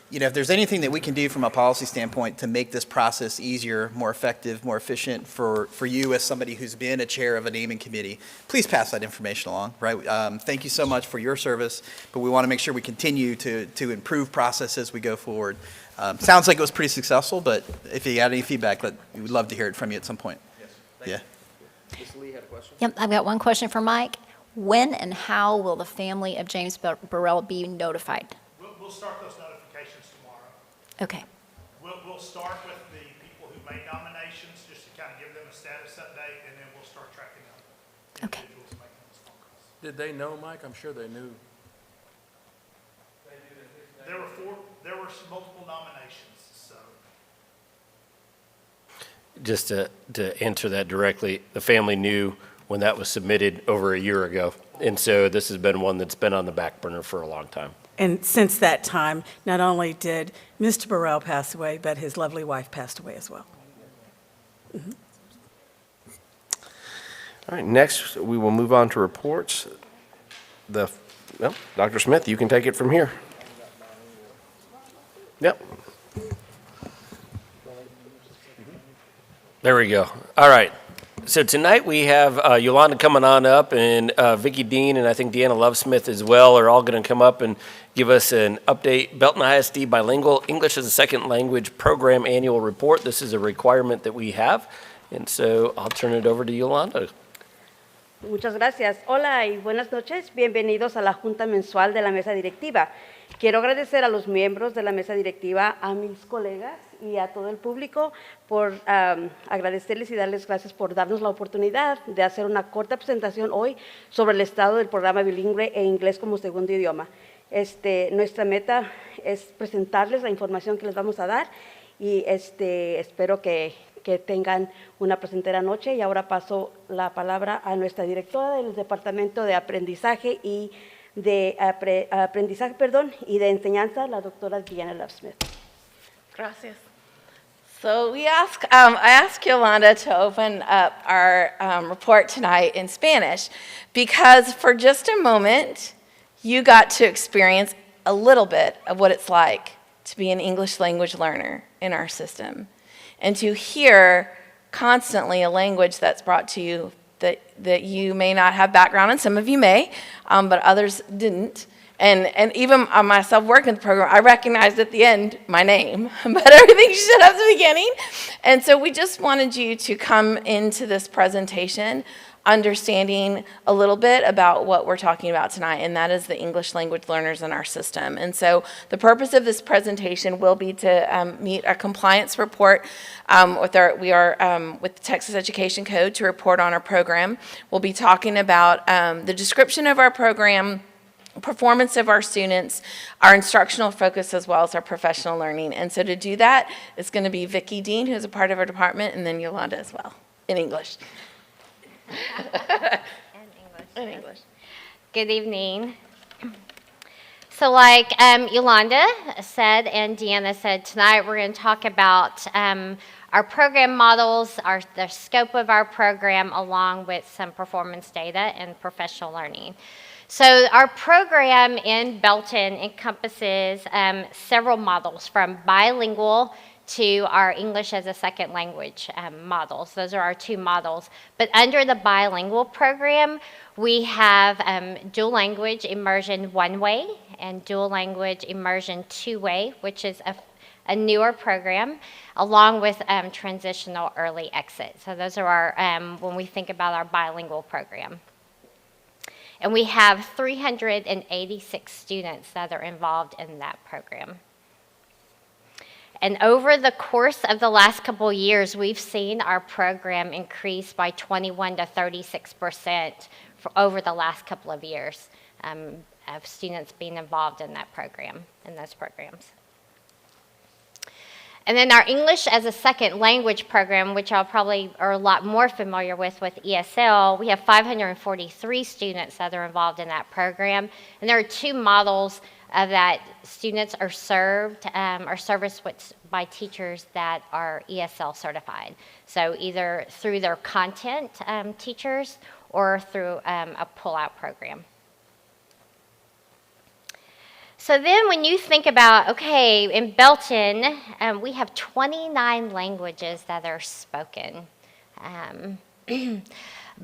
F: If there's anything that we can do from a policy standpoint to make this process easier, more effective, more efficient for you as somebody who's been a chair of a naming committee, please pass that information along, right? Thank you so much for your service, but we want to make sure we continue to improve process as we go forward. Sounds like it was pretty successful, but if you had any feedback, we would love to hear it from you at some point. Yes. Yeah.
A: Ms. Lee had a question?
H: Yep, I've got one question for Mike. When and how will the family of James Burrell be notified?
I: We'll start those notifications tomorrow.
H: Okay.
I: We'll start with the people who made nominations, just to kind of give them a status update, and then we'll start tracking them.
H: Okay.
I: Individuals making those phone calls.
G: Did they know, Mike? I'm sure they knew.
I: There were multiple nominations, so.
E: Just to answer that directly, the family knew when that was submitted over a year ago. And so this has been one that's been on the back burner for a long time.
K: And since that time, not only did Mr. Burrell pass away, but his lovely wife passed away as well. Mm-hmm.
A: All right, next we will move on to reports. Dr. Smith, you can take it from here. Yep.
E: There we go. All right. So tonight we have Yolanda coming on up, and Vicki Dean and I think Deanna Lovesmith as well are all going to come up and give us an update. Belton ISD Bilingual English as a Second Language Program Annual Report. This is a requirement that we have, and so I'll turn it over to Yolanda.
M: Muchas gracias. Hola y buenas noches. Bienvenidos a la Junta Mensual de la Mesa Directiva. Quiero agradecer a los miembros de la Mesa Directiva, a mis colegas y a todo el público por agradecerles y darles gracias por darnos la oportunidad de hacer una corta presentación hoy sobre el estado del programa bilingüe e inglés como segundo idioma. Nuestra meta es presentarles la información que les vamos a dar y espero que tengan una placentera noche. Y ahora paso la palabra a nuestra directora del Departamento de Aprendizaje y de enseñanza, la doctora Deanna Lovesmith.
N: Gracias. So I asked Yolanda to open up our report tonight in Spanish because for just a moment, you got to experience a little bit of what it's like to be an English language learner in our system and to hear constantly a language that's brought to you that you may not have background in. Some of you may, but others didn't. And even myself working the program, I recognized at the end my name, but everything should have the beginning. And so we just wanted you to come into this presentation understanding a little bit about what we're talking about tonight, and that is the English language learners in our system. And so the purpose of this presentation will be to meet a compliance report with the Texas Education Code to report on our program. We'll be talking about the description of our program, performance of our students, our instructional focus, as well as our professional learning. And so to do that, it's going to be Vicki Dean, who's a part of our department, and then Yolanda as well, in English.
O: In English. Good evening. So like Yolanda said and Deanna said, tonight we're going to talk about our program models, the scope of our program, along with some performance data and professional learning. So our program in Belton encompasses several models, from bilingual to our English as a second language models. Those are our two models. But under the bilingual program, we have dual language immersion one-way and dual language immersion two-way, which is a newer program, along with transitional early exit. So those are our, when we think about our bilingual program. And we have 386 students that are involved in that program. And over the course of the last couple of years, we've seen our program increase by 21 to 36% over the last couple of years of students being involved in that program, in those programs. And then our English as a second language program, which y'all probably are a lot more familiar with ESL, we have 543 students that are involved in that program. And there are two models that students are served or serviced by teachers that are ESL certified. So either through their content teachers or through a pull-out program. So then when you think about, okay, in Belton, we have 29 languages that are spoken.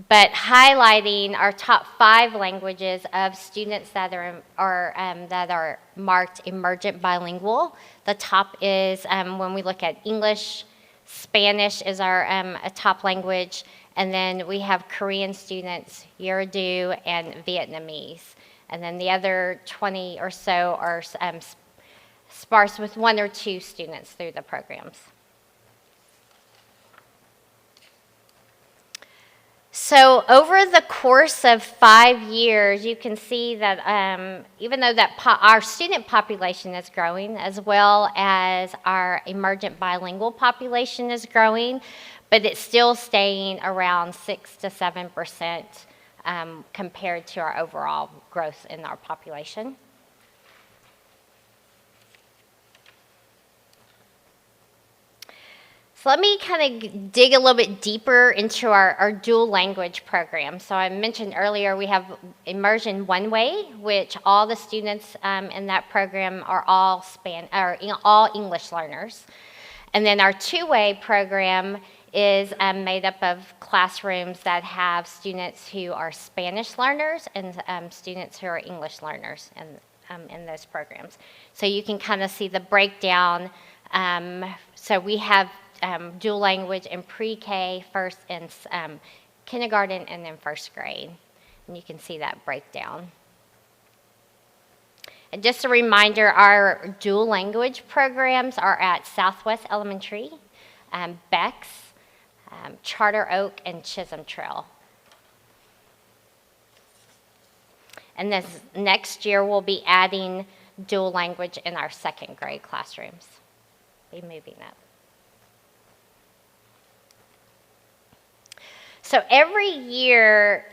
O: But highlighting our top 5 languages of students that are marked emergent bilingual. The top is when we look at English, Spanish is our a top language, and then we have Korean students, Urdu, and Vietnamese. And then the other 20 or so are sparse with 1 or 2 students through the programs. So over the course of 5 years, you can see that even though that our student population is growing, as well as our emergent bilingual population is growing, but it's still staying around 6 to 7% compared to our overall growth in our population. So let me kind of dig a little bit deeper into our dual language program. So I mentioned earlier we have Immersion One Way, which all the students in that program are all English learners. And then our two-way program is made up of classrooms that have students who are Spanish learners and students who are English learners in those programs. So you can kind of see the breakdown. So we have dual language in pre-K, first and kindergarten, and then first grade. And you can see that breakdown. And just a reminder, our dual language programs are at Southwest Elementary, Bex, Charter Oak, and Chisholm Trail. And this next year, we'll be adding dual language in our second grade classrooms. Be moving up. So every year,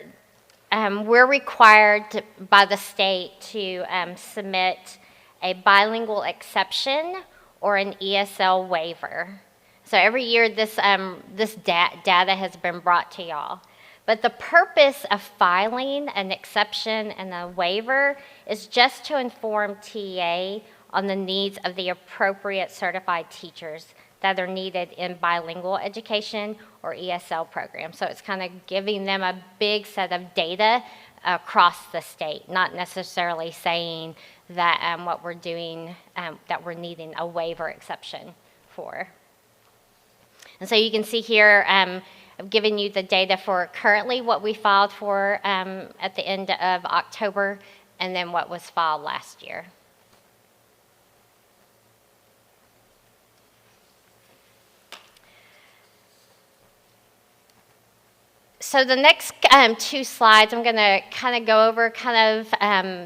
O: we're required by the state to submit a bilingual exception or an ESL waiver. So every year this data has been brought to y'all. But the purpose of filing an exception and a waiver is just to inform TA on the needs of the appropriate certified teachers that are needed in bilingual education or ESL programs. So it's kind of giving them a big set of data across the state, not necessarily saying that what we're doing, that we're needing a waiver exception for. And so you can see here, I've given you the data for currently what we filed for at the end of October, and then what was filed last year. So the next 2 slides, I'm going to kind of go over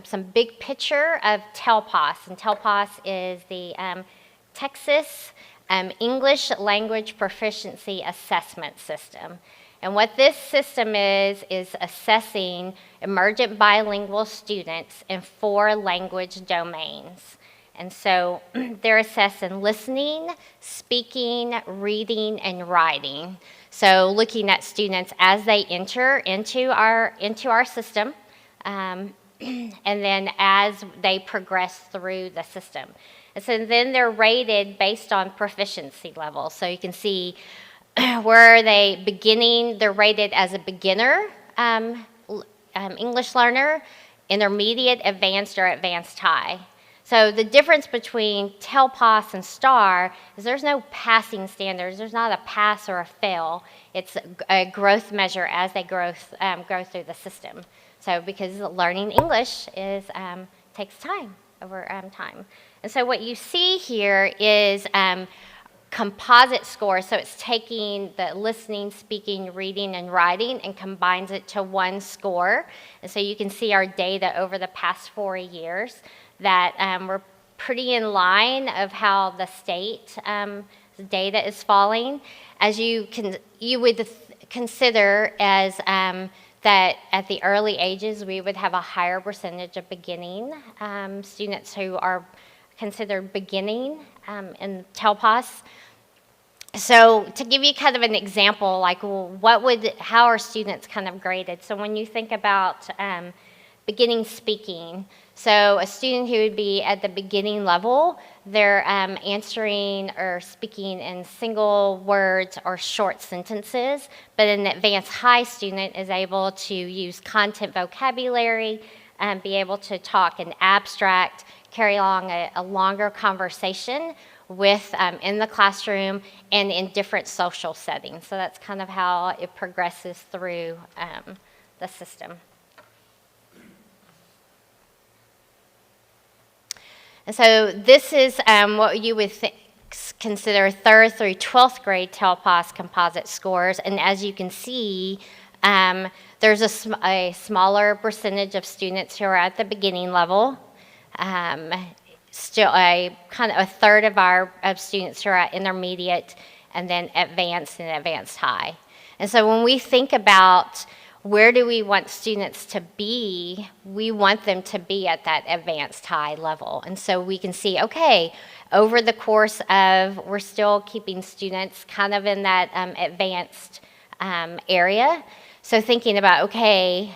O: some big picture of TELPAS. And TELPAS is the Texas English Language Proficiency Assessment System. And what this system is assessing emergent bilingual students in 4 language domains. And so they're assessing listening, speaking, reading, and writing. So looking at students as they enter into our system, and then as they progress through the system. And so then they're rated based on proficiency level. So you can see where are they beginning, they're rated as a beginner English learner, intermediate, advanced, or advanced high. So the difference between TELPAS and STAR is there's no passing standards. There's not a pass or a fail. It's a growth measure as they go through the system. So because learning English takes time over time. And so what you see here is composite score. So it's taking the listening, speaking, reading, and writing and combines it to one score. And so you can see our data over the past 4 years that we're pretty in line of how the state data is falling. As you would consider as that at the early ages we would have a higher percentage of beginning students who are considered beginning in TELPAS. So to give you kind of an example, like how are students kind of graded? So when you think about beginning speaking, so a student who would be at the beginning level, they're answering or speaking in single words or short sentences, but an advanced high student is able to use content vocabulary and be able to talk in abstract, carry along a longer conversation with in the classroom and in different social settings. So that's kind of how it progresses through the system. And so this is what you would consider 3rd through 12th grade TELPAS composite scores. And as you can see, there's a smaller percentage of students who are at the beginning level. Still kind of a third of our students who are at intermediate, and then advanced and advanced high. And so when we think about where do we want students to be, we want them to be at that advanced high level. And so we can see, okay, over the course of, we're still keeping students kind of in that advanced area. So thinking about, okay,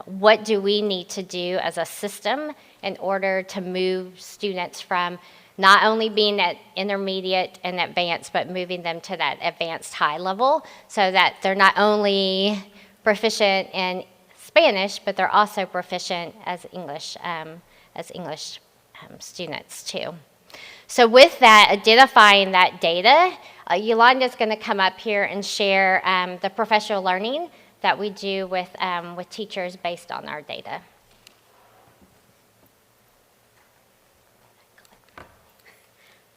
O: what do we need to do as a system in order to move students from not only being at intermediate and advanced, but moving them to that advanced high level so that they're not only proficient in Spanish, but they're also proficient as English students too. So with that, identifying that data, Yolanda's going to come up here and share the professional learning that we do with teachers based on our data.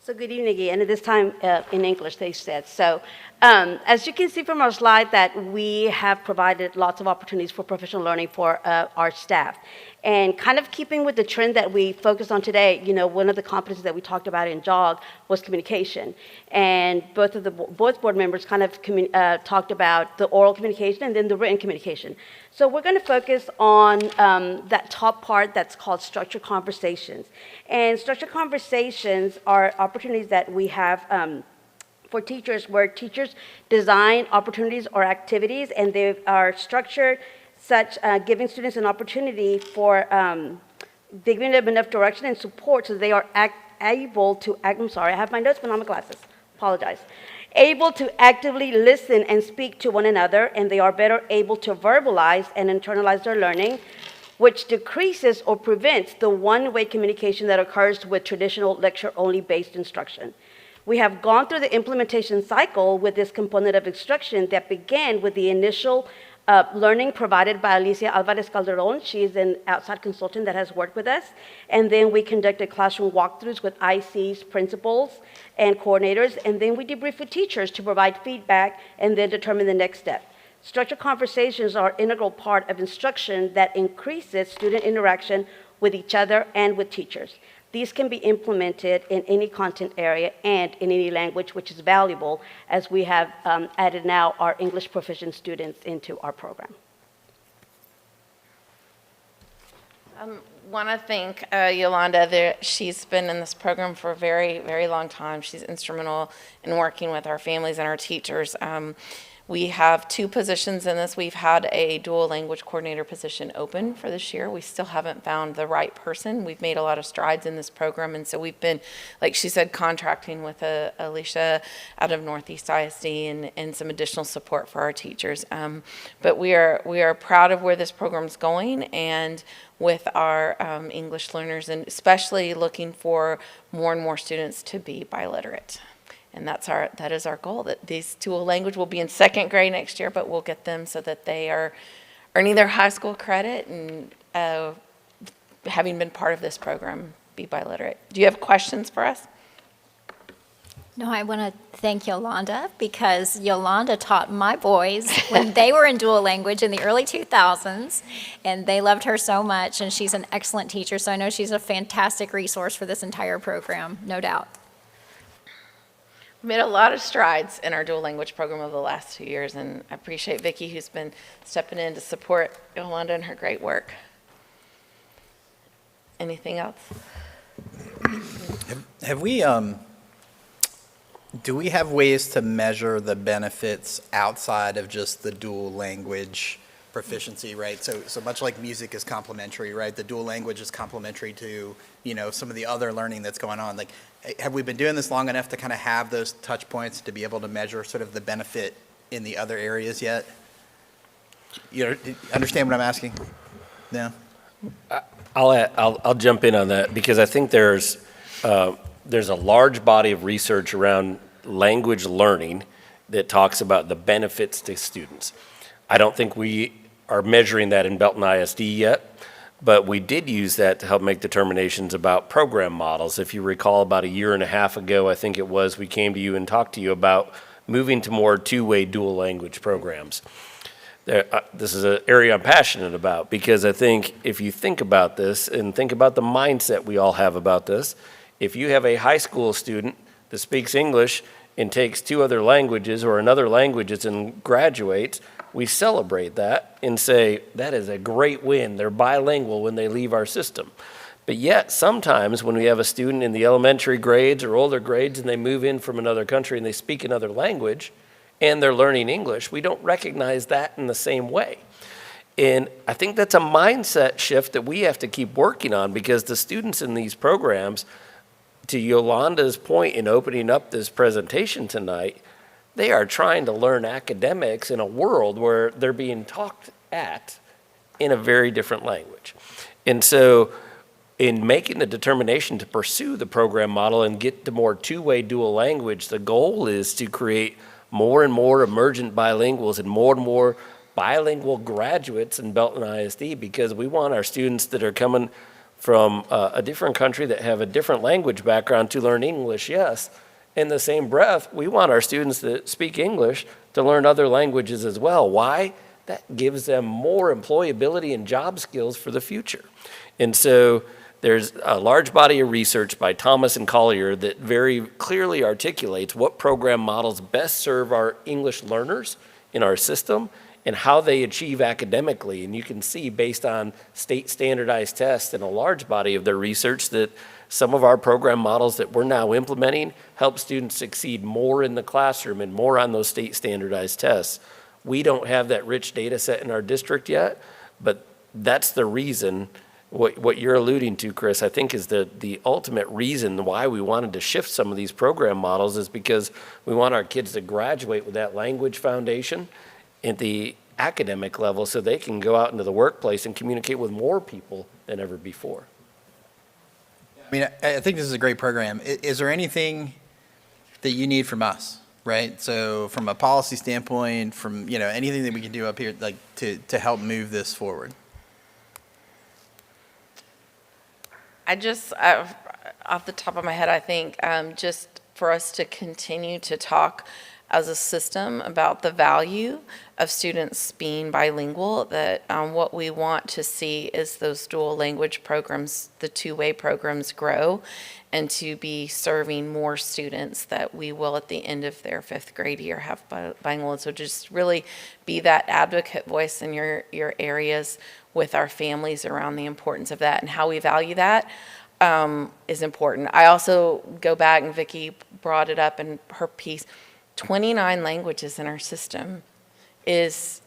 M: So good evening again, and this time in English, they said. So as you can see from our slide that we have provided lots of opportunities for professional learning for our staff. And kind of keeping with the trend that we focused on today, you know, one of the competencies that we talked about in JOG was communication. And both board members kind of talked about the oral communication and then the written communication. So we're going to focus on that top part that's called structured conversations. And structured conversations are opportunities that we have for teachers where teachers design opportunities or activities, and they are structured such giving students an opportunity for giving them enough direction and support so they are able to act, I'm sorry, I have my notes but not my glasses, apologize. Able to actively listen and speak to one another, and they are better able to verbalize and internalize their learning, which decreases or prevents the one-way communication that occurs with traditional lecture-only based instruction. We have gone through the implementation cycle with this component of instruction that began with the initial learning provided by Alicia Alvarez Calderon. She is an outside consultant that has worked with us. And then we conducted classroom walkthroughs with ICs, principals, and coordinators. And then we debriefed with teachers to provide feedback and then determine the next step. Structured conversations are an integral part of instruction that increases student interaction with each other and with teachers. These can be implemented in any content area and in any language, which is valuable as we have added now our English proficient students into our program.
N: Want to thank Yolanda. She's been in this program for a very, very long time. She's instrumental in working with our families and our teachers. We have 2 positions in this. We've had a dual language coordinator position open for this year. We still haven't found the right person. We've made a lot of strides in this program, and so we've been, like she said, contracting with Alicia out of Northeast ISD and some additional support for our teachers. But we are proud of where this program's going, and with our English learners, and especially looking for more and more students to be biliterate. And that is our goal, that these dual language will be in 2nd grade next year, but we'll get them so that they are earning their high school credit and having been part of this program, be biliterate. Do you have questions for us?
H: No, I want to thank Yolanda, because Yolanda taught my boys when they were in dual language in the early 2000s, and they loved her so much, and she's an excellent teacher, so I know she's a fantastic resource for this entire program, no doubt.
N: We made a lot of strides in our dual language program over the last 2 years, and I appreciate Vicki, who's been stepping in to support Yolanda and her great work. Anything else?
F: Have we Do we have ways to measure the benefits outside of just the dual language proficiency, right? So much like music is complementary, right? The dual language is complementary to, some of the other learning that's going on. Like, have we been doing this long enough to kind of have those touch points to be able to measure sort of the benefit in the other areas yet? You understand what I'm asking? No?
E: I'll jump in on that because I think there's a large body of research around language learning that talks about the benefits to students. I don't think we are measuring that in Belton ISD yet, but we did use that to help make determinations about program models. If you recall, about a year and a half ago, I think it was, we came to you and talked to you about moving to more two-way dual language programs. This is an area I'm passionate about because I think if you think about this and think about the mindset we all have about this, if you have a high school student that speaks English and takes two other languages or another languages and graduates, we celebrate that and say, that is a great win. They're bilingual when they leave our system. But yet, sometimes when we have a student in the elementary grades or older grades and they move in from another country and they speak another language and they're learning English, we don't recognize that in the same way. And I think that's a mindset shift that we have to keep working on because the students in these programs, to Yolanda's point in opening up this presentation tonight, they are trying to learn academics in a world where they're being talked at in a very different language. And so in making the determination to pursue the program model and get to more two-way dual language, the goal is to create more and more emergent bilinguals and more bilingual graduates in Belton ISD because we want our students that are coming from a different country that have a different language background to learn English, yes. In the same breath, we want our students that speak English to learn other languages as well. Why? That gives them more employability and job skills for the future. And so there's a large body of research by Thomas and Collier that very clearly articulates what program models best serve our English learners in our system and how they achieve academically. And you can see based on state standardized tests and a large body of their research that some of our program models that we're now implementing help students succeed more in the classroom and more on those state standardized tests. We don't have that rich data set in our district yet, but that's the reason, what you're alluding to, Chris, I think is the ultimate reason why we wanted to shift some of these program models is because we want our kids to graduate with that language foundation at the academic level so they can go out into the workplace and communicate with more people than ever before.
F: I mean, I think this is a great program. Is there anything that you need from us, right? So from a policy standpoint, from, anything that we can do up here, like to help move this forward?
N: I just, off the top of my head, I think just for us to continue to talk as a system about the value of students being bilingual, that what we want to see is those dual language programs, the two-way programs grow, and to be serving more students that we will at the end of their 5th grade year have bilingual. And so just really be that advocate voice in your areas with our families around the importance of that and how we value that is important. I also go back, and Vicki brought it up in her piece, 29 languages in our system is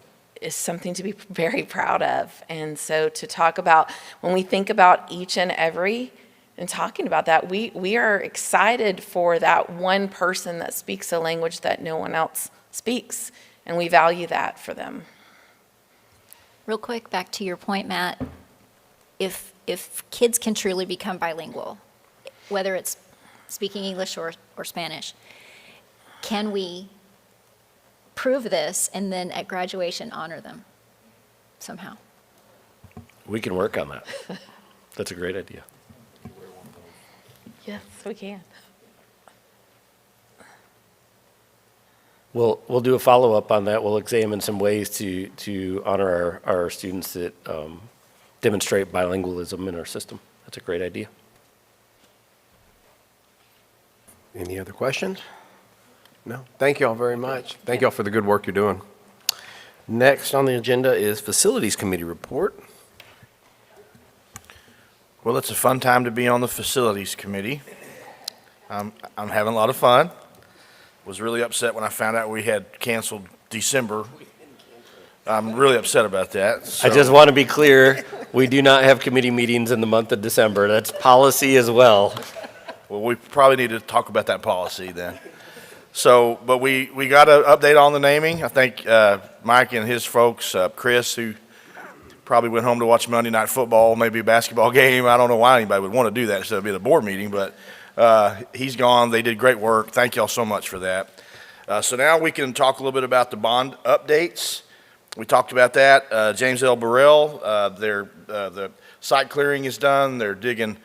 N: something to be very proud of. And so to talk about, when we think about each and every, and talking about that, we are excited for that one person that speaks a language that no one else speaks, and we value that for them.
H: Real quick, back to your point, Matt, if kids can truly become bilingual, whether it's speaking English or Spanish, can we prove this and then at graduation honor them somehow?
E: We can work on that. That's a great idea.
N: Yes, we can.
E: We'll do a follow-up on that. We'll examine some ways to honor our students that demonstrate bilingualism in our system. That's a great idea.
A: Any other questions? No. Thank you all very much. Thank you all for the good work you're doing. Next on the agenda is Facilities Committee report.
L: Well, it's a fun time to be on the Facilities Committee. I'm having a lot of fun. Was really upset when I found out we had canceled December. I'm really upset about that.
E: I just want to be clear, we do not have committee meetings in the month of December. That's policy as well.
L: Well, we probably need to talk about that policy then. So, but we got an update on the naming. I think Mike and his folks, Chris, who probably went home to watch Monday Night Football, maybe a basketball game. I don't know why anybody would want to do that instead of being a board meeting, but he's gone. They did great work. Thank y'all so much for that. So now we can talk a little bit about the bond updates. We talked about that. James L. Burrell, the site clearing is done. They're digging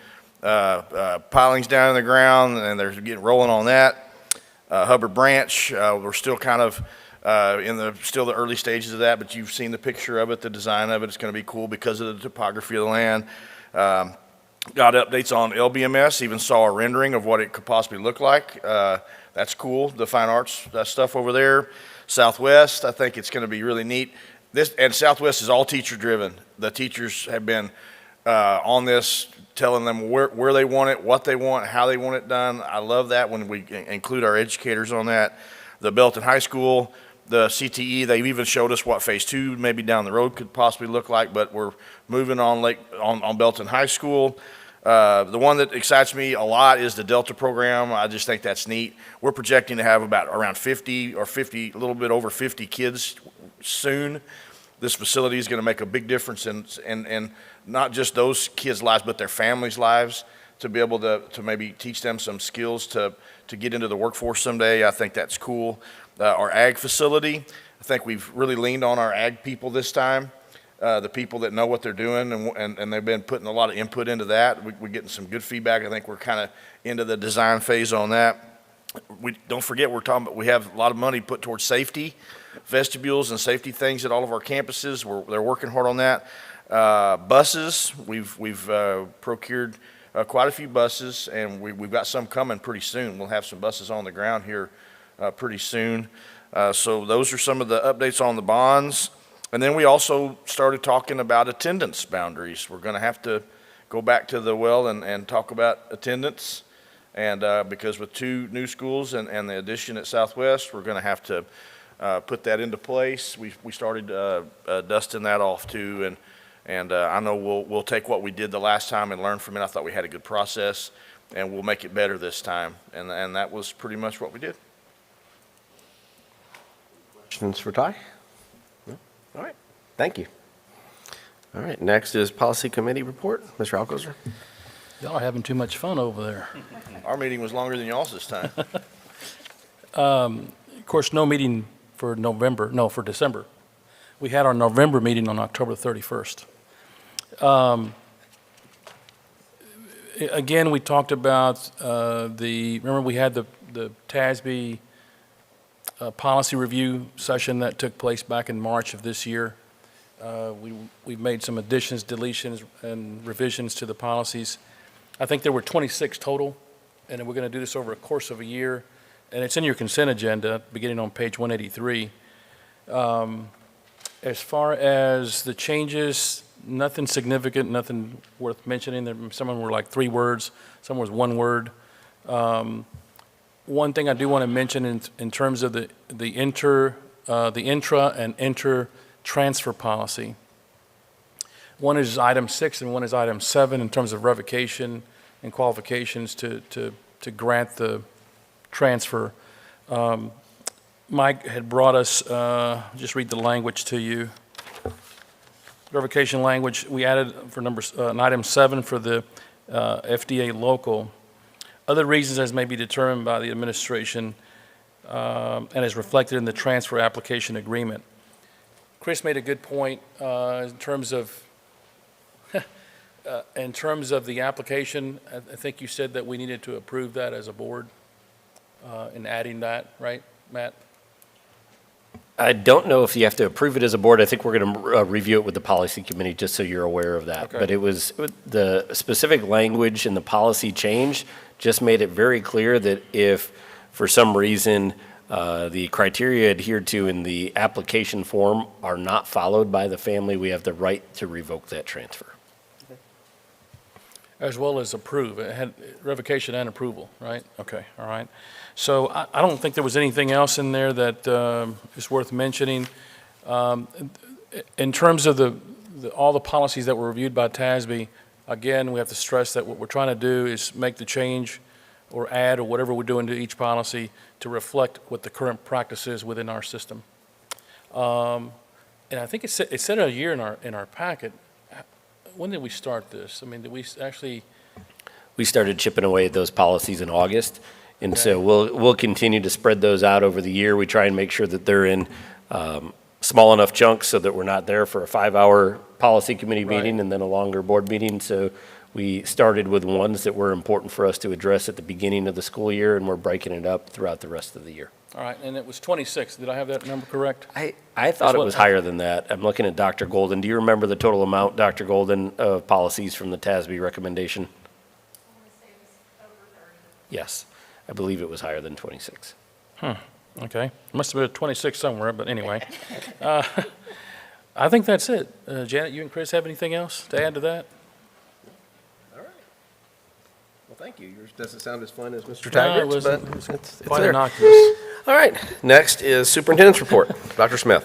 L: pilings down in the ground, and they're getting rolling on that. Hubbard Branch, we're still kind of in the early stages of that, but you've seen the picture of it, the design of it. It's going to be cool because of the topography of the land. Got updates on LBMS, even saw a rendering of what it could possibly look like. That's cool, the fine arts stuff over there. Southwest, I think it's going to be really neat. And Southwest is all teacher-driven. The teachers have been on this, telling them where they want it, what they want, how they want it done. I love that when we include our educators on that. The Belton High School, the CTE, they've even showed us what phase 2 maybe down the road could possibly look like, but we're moving on Belton High School. The one that excites me a lot is the Delta program. I just think that's neat. We're projecting to have around 50, a little bit over 50 kids soon. This facility is going to make a big difference in not just those kids' lives, but their families' lives, to be able to maybe teach them some skills to get into the workforce someday. I think that's cool. Our ag facility, I think we've really leaned on our ag people this time. The people that know what they're doing, and they've been putting a lot of input into that. We're getting some good feedback. I think we're kind of into the design phase on that. Don't forget, we have a lot of money put towards safety, vestibules and safety things at all of our campuses. They're working hard on that. Buses, we've procured quite a few buses, and we've got some coming pretty soon. We'll have some buses on the ground here pretty soon. So those are some of the updates on the bonds. And then we also started talking about attendance boundaries. We're going to have to go back to the well and talk about attendance. And because with 2 new schools and the addition at Southwest, we're going to have to put that into place. We started dusting that off too. And I know we'll take what we did the last time and learn from it. I thought we had a good process, and we'll make it better this time. And that was pretty much what we did.
A: Questions for Ty? No? All right. Thank you. All right. Next is Policy Committee report. Mr. Alcozer.
G: Y'all are having too much fun over there.
L: Our meeting was longer than y'all's this time.
G: Of course, no meeting for December. We had our November meeting on October 31st. Again, we talked about remember we had the TASB policy review session that took place back in March of this year. We've made some additions, deletions, and revisions to the policies. I think there were 26 total, and we're going to do this over a course of a year. And it's in your consent agenda, beginning on page 183. As far as the changes, nothing significant, nothing worth mentioning. Some of them were like 3 words, some was 1 word. One thing I do want to mention in terms of the intra and inter transfer policy. One is item 6 and one is item 7 in terms of revocation and qualifications to grant the transfer. Mike had brought us, just read the language to you. Revocation language, we added for item 7 for the FDA local. Other reasons as may be determined by the administration and is reflected in the transfer application agreement. Chris made a good point in terms of the application. I think you said that we needed to approve that as a board in adding that, right, Matt?
E: I don't know if you have to approve it as a board. I think we're going to review it with the policy committee, just so you're aware of that.
G: Okay.
E: But it was the specific language in the policy change just made it very clear that if for some reason the criteria adhered to in the application form are not followed by the family, we have the right to revoke that transfer.
G: as well as approve. It had revocation and approval, right? Okay, all right. So I don't think there was anything else in there that is worth mentioning. In terms of all the policies that were reviewed by TASB, again, we have to stress that what we're trying to do is make the change or add or whatever we're doing to each policy to reflect what the current practice is within our system. And I think it said a year in our packet. When did we start this? I mean, did we actually?
E: We started chipping away at those policies in August, and so we'll continue to spread those out over the year. We try and make sure that they're in small enough chunks so that we're not there for a 5-hour policy committee meeting and then a longer board meeting. So we started with ones that were important for us to address at the beginning of the school year, and we're breaking it up throughout the rest of the year.
G: All right, and it was 26. Did I have that number correct?
E: I thought it was higher than that. I'm looking at Dr. Golden. Do you remember the total amount, Dr. Golden, of policies from the TASB recommendation? Yes, I believe it was higher than 26.
G: Okay, must have been 26 somewhere, but anyway. I think that's it. Janet, you and Chris have anything else to add to that?
A: All right. Well, thank you. Yours doesn't sound as fun as Mr.
G: No,
A: Taggart's,
G: it
A: but it's
G: quite
A: there.
G: innocuous.
A: All right, next is Superintendent's Report. Dr. Smith.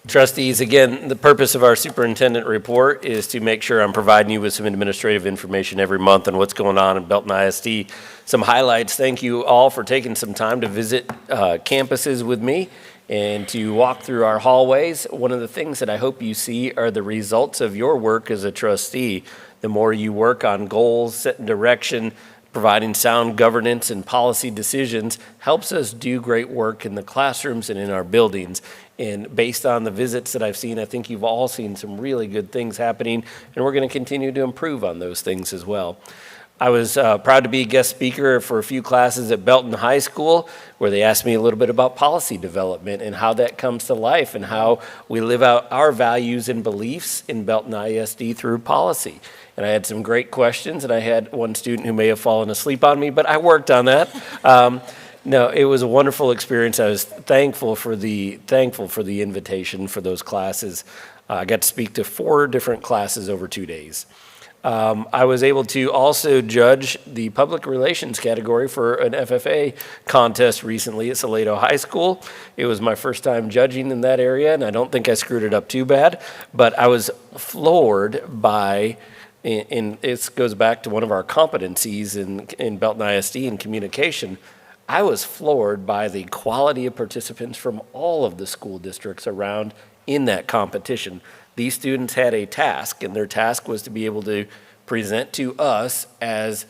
E: Trustees, again, the purpose of our superintendent report is to make sure I'm providing you with some administrative information every month on what's going on in Belton ISD. Some highlights. Thank you all for taking some time to visit campuses with me and to walk through our hallways. One of the things that I hope you see are the results of your work as a trustee. The more you work on goals, setting direction, providing sound governance and policy decisions helps us do great work in the classrooms and in our buildings. And based on the visits that I've seen, I think you've all seen some really good things happening, and we're going to continue to improve on those things as well. I was proud to be a guest speaker for a few classes at Belton High School, where they asked me a little bit about policy development and how that comes to life and how we live out our values and beliefs in Belton ISD through policy. And I had some great questions, and I had one student who may have fallen asleep on me, but I worked on that. No, it was a wonderful experience. I was thankful for the invitation for those classes. I got to speak to 4 different classes over 2 days. I was able to also judge the public relations category for an FFA contest recently at Salado High School. It was my first time judging in that area, and I don't think I screwed it up too bad, but I was floored by, and it goes back to one of our competencies in Belton ISD in communication. I was floored by the quality of participants from all of the school districts around in that competition. These students had a task, and their task was to be able to present to us as,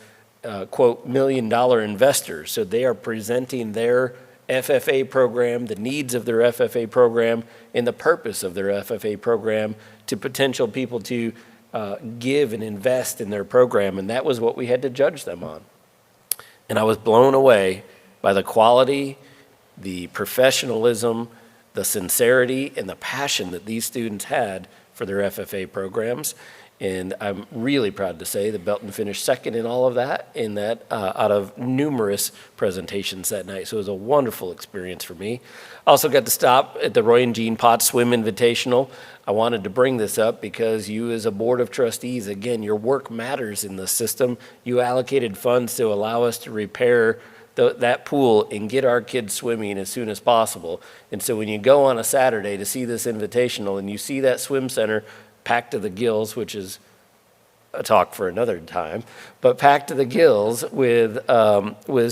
E: quote, million-dollar investors. So they are presenting their FFA program, the needs of their FFA program, and the purpose of their FFA program to potential people to give and invest in their program, and that was what we had to judge them on. And I was blown away by the quality, the professionalism, the sincerity, and the passion that these students had for their FFA programs. And I'm really proud to say that Belton finished second in all of that, out of numerous presentations that night. So it was a wonderful experience for me. Also got to stop at the Roy and Jean Potts Swim Invitational. I wanted to bring this up because you as a board of trustees, again, your work matters in the system. You allocated funds to allow us to repair that pool and get our kids swimming as soon as possible. And so when you go on a Saturday to see this invitational and you see that swim center packed to the gills, which is a talk for another time, but packed to the gills with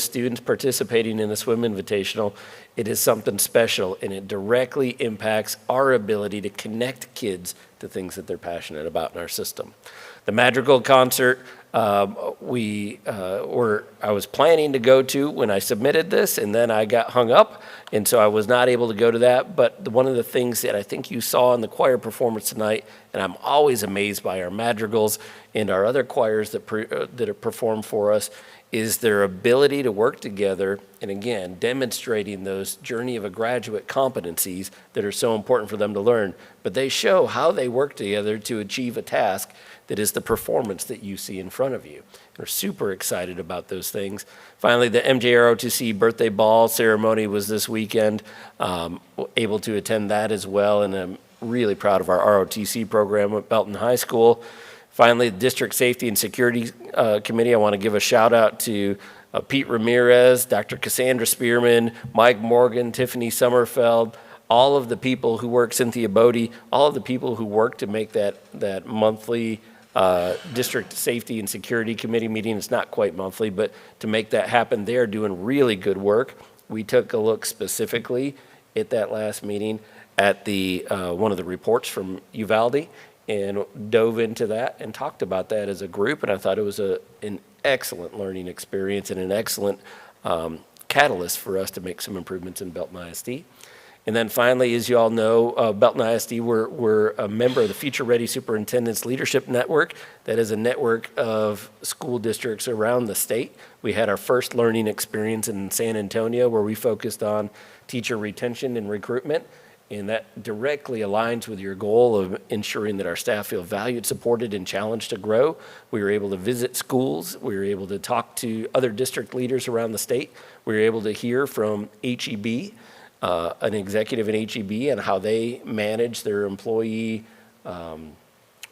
E: students participating in the swim invitational, it is something special, and it directly impacts our ability to connect kids to things that they're passionate about in our system. The Madrigal concert, I was planning to go to when I submitted this, and then I got hung up, and so I was not able to go to that. But one of the things that I think you saw in the choir performance tonight, and I'm always amazed by our madrigals and our other choirs that perform for us, is their ability to work together, and again, demonstrating those journey of a graduate competencies that are so important for them to learn. But they show how they work together to achieve a task that is the performance that you see in front of you. We're super excited about those things. Finally, the MJROTC birthday ball ceremony was this weekend. Able to attend that as well, and I'm really proud of our ROTC program at Belton High School. Finally, the District Safety and Security Committee, I want to give a shout out to Pete Ramirez, Dr. Cassandra Spearman, Mike Morgan, Tiffany Sommerfeld, all of the people who work, Cynthia Bodie, all of the people who work to make that monthly District Safety and Security Committee meeting. It's not quite monthly, but to make that happen, they're doing really good work. We took a look specifically at that last meeting at the one of the reports from Uvalde and dove into that and talked about that as a group, and I thought it was an excellent learning experience and an excellent catalyst for us to make some improvements in Belton ISD. And then finally, as you all know, Belton ISD, we're a member of the Future Ready Superintendents Leadership Network. That is a network of school districts around the state. We had our first learning experience in San Antonio where we focused on teacher retention and recruitment. And that directly aligns with your goal of ensuring that our staff feel valued, supported, and challenged to grow. We were able to visit schools. We were able to talk to other district leaders around the state. We were able to hear from HEB, an executive in HEB, and how they manage their employee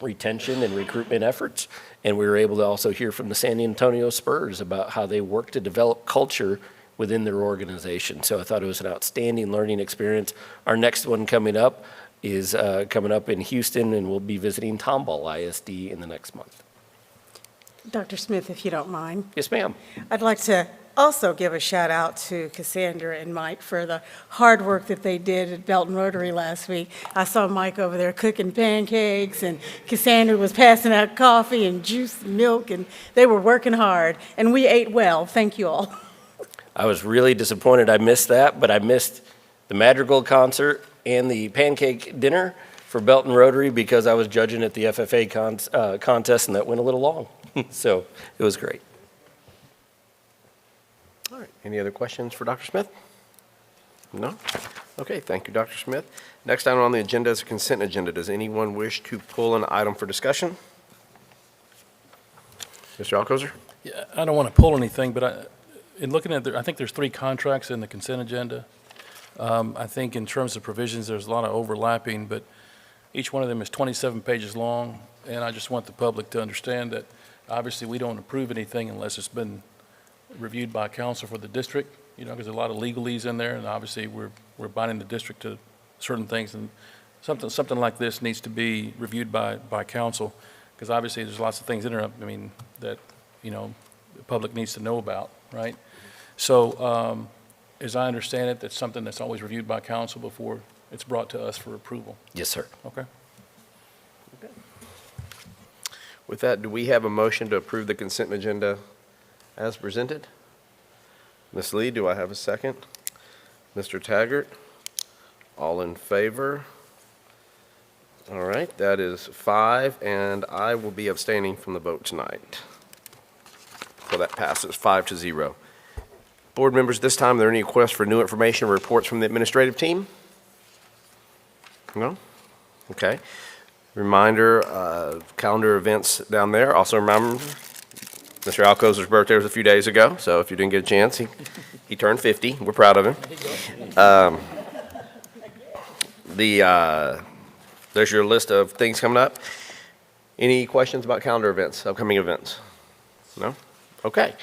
E: retention and recruitment efforts. And we were able to also hear from the San Antonio Spurs about how they work to develop culture within their organization. So I thought it was an outstanding learning experience. Our next one coming up is coming up in Houston, and we'll be visiting Tomball ISD in the next month.
K: Dr. Smith, if you don't mind.
E: Yes, ma'am.
K: I'd like to also give a shout out to Cassandra and Mike for the hard work that they did at Belton Rotary last week. I saw Mike over there cooking pancakes, and Cassandra was passing out coffee and juice and milk, and they were working hard, and we ate well. Thank you all.
E: I was really disappointed I missed that, but I missed the Madrigal concert and the pancake dinner for Belton Rotary because I was judging at the FFA contest, and that went a little long. So it was great.
A: All right, any other questions for Dr. Smith? No? Okay, thank you, Dr. Smith. Next item on the agenda is a consent agenda. Does anyone wish to pull an item for discussion? Mr. Alcozer?
G: Yeah, I don't want to pull anything, but in looking at I think there's 3 contracts in the consent agenda. I think in terms of provisions, there's a lot of overlapping, but each one of them is 27 pages long, and I just want the public to understand that obviously we don't approve anything unless it's been reviewed by counsel for the district, because there's a lot of legalese in there, and obviously we're binding the district to certain things, and something like this needs to be reviewed by counsel, because obviously there's lots of things in there, that, the public needs to know about, right? So, as I understand it, that's something that's always reviewed by council before it's brought to us for approval.
E: Yes, sir.
G: Okay.
A: With that, do we have a motion to approve the consent agenda as presented? Ms. Lee, do I have a second? Mr. Taggart? All in favor? All right, that is 5, and I will be abstaining from the vote tonight. So that passes 5-0. Board members, this time, are there any requests for new information or reports from the administrative team? No? Okay. Reminder, calendar events down there. Also remember, Mr. Alcozer's birthday was a few days ago, so if you didn't get a chance, he turned 50. We're proud of him. There's your list of things coming up. Any questions about calendar events, upcoming events? No? Okay.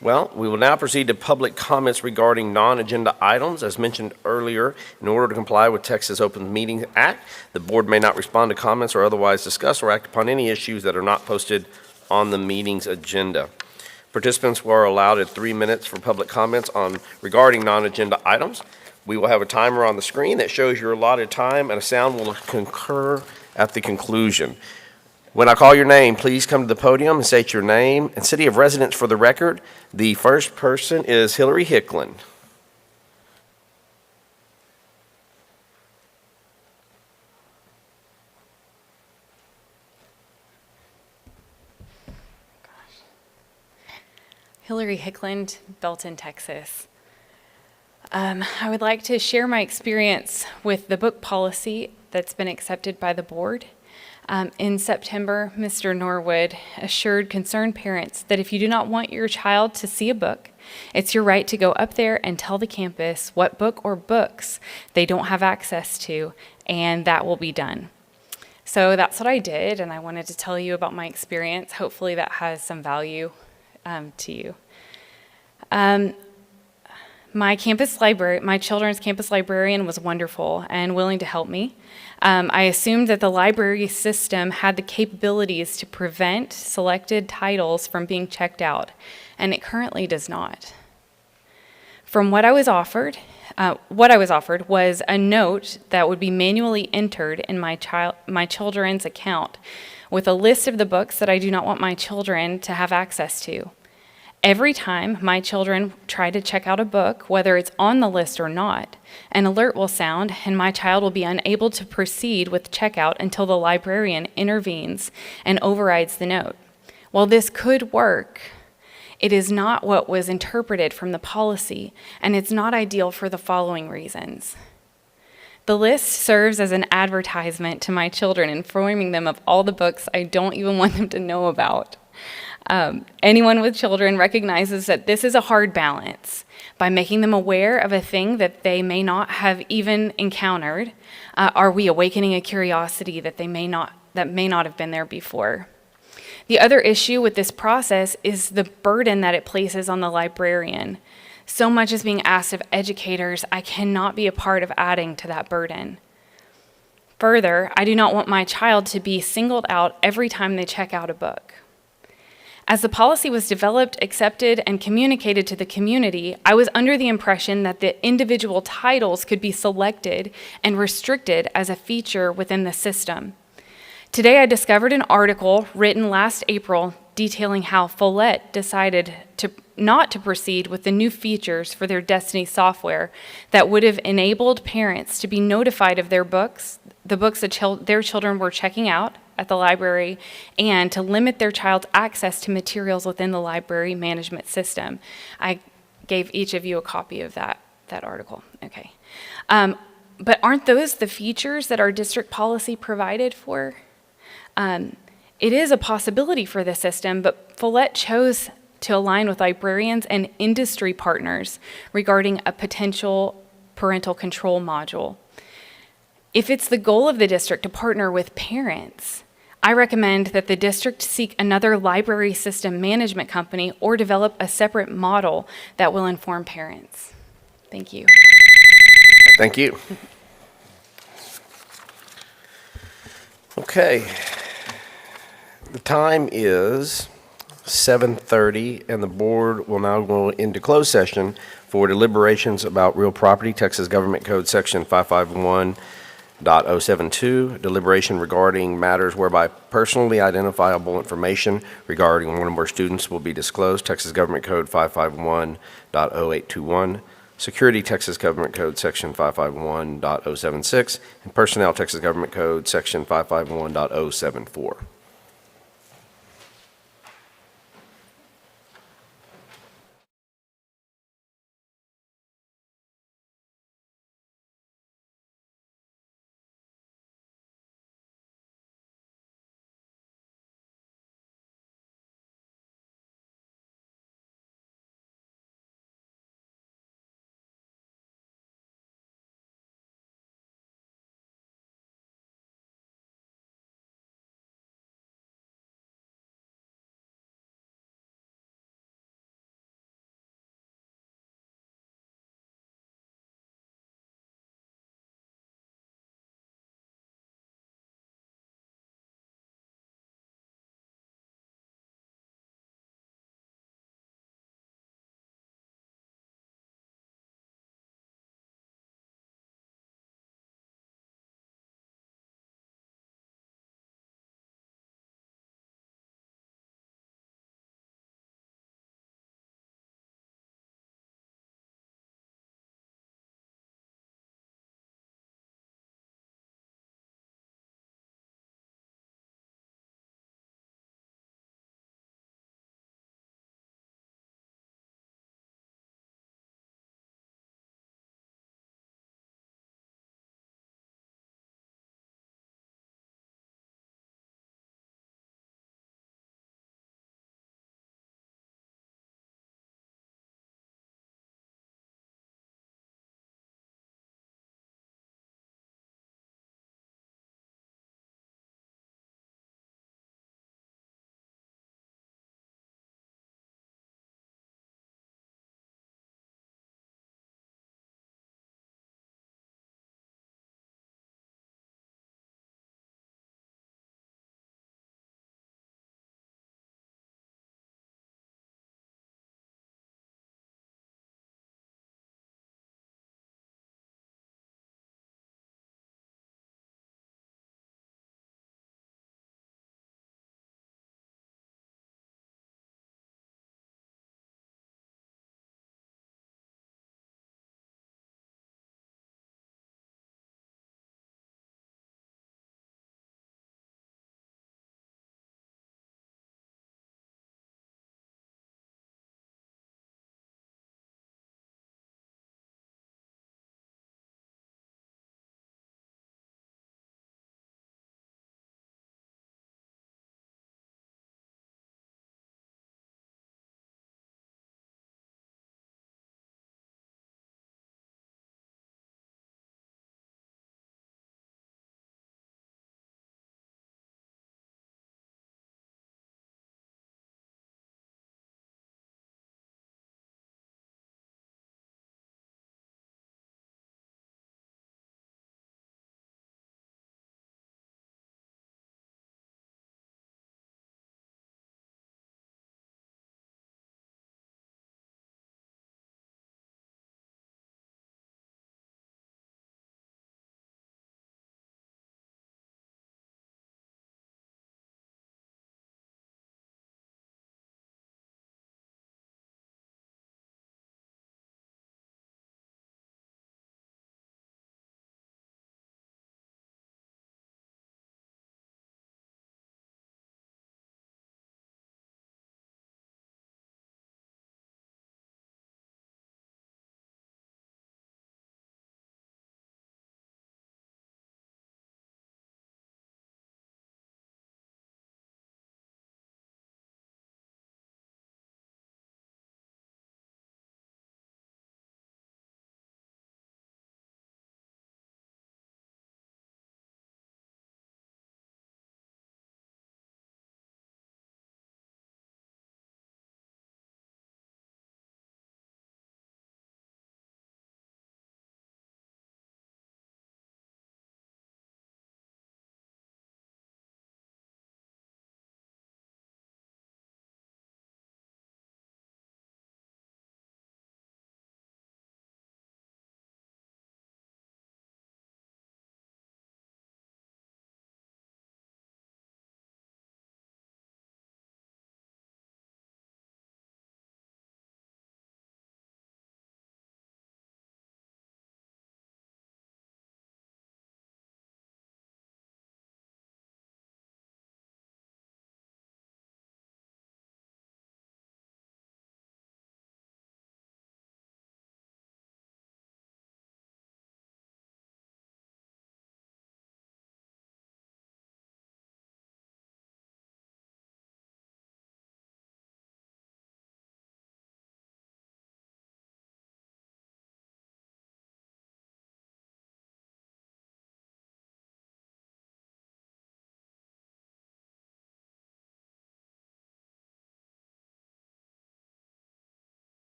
A: Well, we will now proceed to public comments regarding non-agenda items. As mentioned earlier, in order to comply with Texas Open Meetings Act, the board may not respond to comments or otherwise discuss or act upon any issues that are not posted on the meeting's agenda. Participants were allowed at 3 minutes for public comments regarding non-agenda items. We will have a timer on the screen that shows your allotted time, and a sound will concur at the conclusion. When I call your name, please come to the podium and state your name and city of residence for the record. The first person is Hillary Hicklin.
P: Hillary Hickland, Belton, Texas. I would like to share my experience with the book policy that's been accepted by the board. In September, Mr. Norwood assured concerned parents that if you do not want your child to see a book, it's your right to go up there and tell the campus what book or books they don't have access to, and that will be done. So that's what I did, and I wanted to tell you about my experience. Hopefully that has some value to you. My children's campus librarian was wonderful and willing to help me. I assumed that the library system had the capabilities to prevent selected titles from being checked out, and it currently does not. From what I was offered was a note that would be manually entered in my children's account with a list of the books that I do not want my children to have access to. Every time my children try to check out a book, whether it's on the list or not, an alert will sound and my child will be unable to proceed with checkout until the librarian intervenes and overrides the note. While this could work, it is not what was interpreted from the policy, and it's not ideal for the following reasons. The list serves as an advertisement to my children, informing them of all the books I don't even want them to know about. Anyone with children recognizes that this is a hard balance. By making them aware of a thing that they may not have even encountered, are we awakening a curiosity that may not have been there before? The other issue with this process is the burden that it places on the librarian. So much is being asked of educators, I cannot be a part of adding to that burden. Further, I do not want my child to be singled out every time they check out a book. As the policy was developed, accepted, and communicated to the community, I was under the impression that the individual titles could be selected and restricted as a feature within the system. Today, I discovered an article written last April detailing how Follett decided not to proceed with the new features for their Destiny software that would have enabled parents to be notified of the books that their children were checking out at the library, and to limit their child's access to materials within the library management system. I gave each of you a copy of that article. Okay. But aren't those the features that our district policy provided for? It is a possibility for the system, but Follett chose to align with librarians and industry partners regarding a potential parental control module. If it's the goal of the district to partner with parents, I recommend that the district seek another library system management company or develop a separate model that will inform parents. Thank you.
A: Thank you. Okay. The time is 7:30, and the board will now go into closed session for deliberations about real property, Texas Government Code Section 551.072, deliberation regarding matters whereby personally identifiable information regarding one or more students will be disclosed, Texas Government Code 551.0821, security, Texas Government Code Section 551.076, and personnel, Texas Government Code Section 551.074.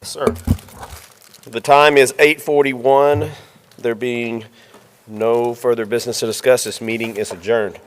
A: Sir. The time is 8:41. There being no further business to discuss, this meeting is adjourned.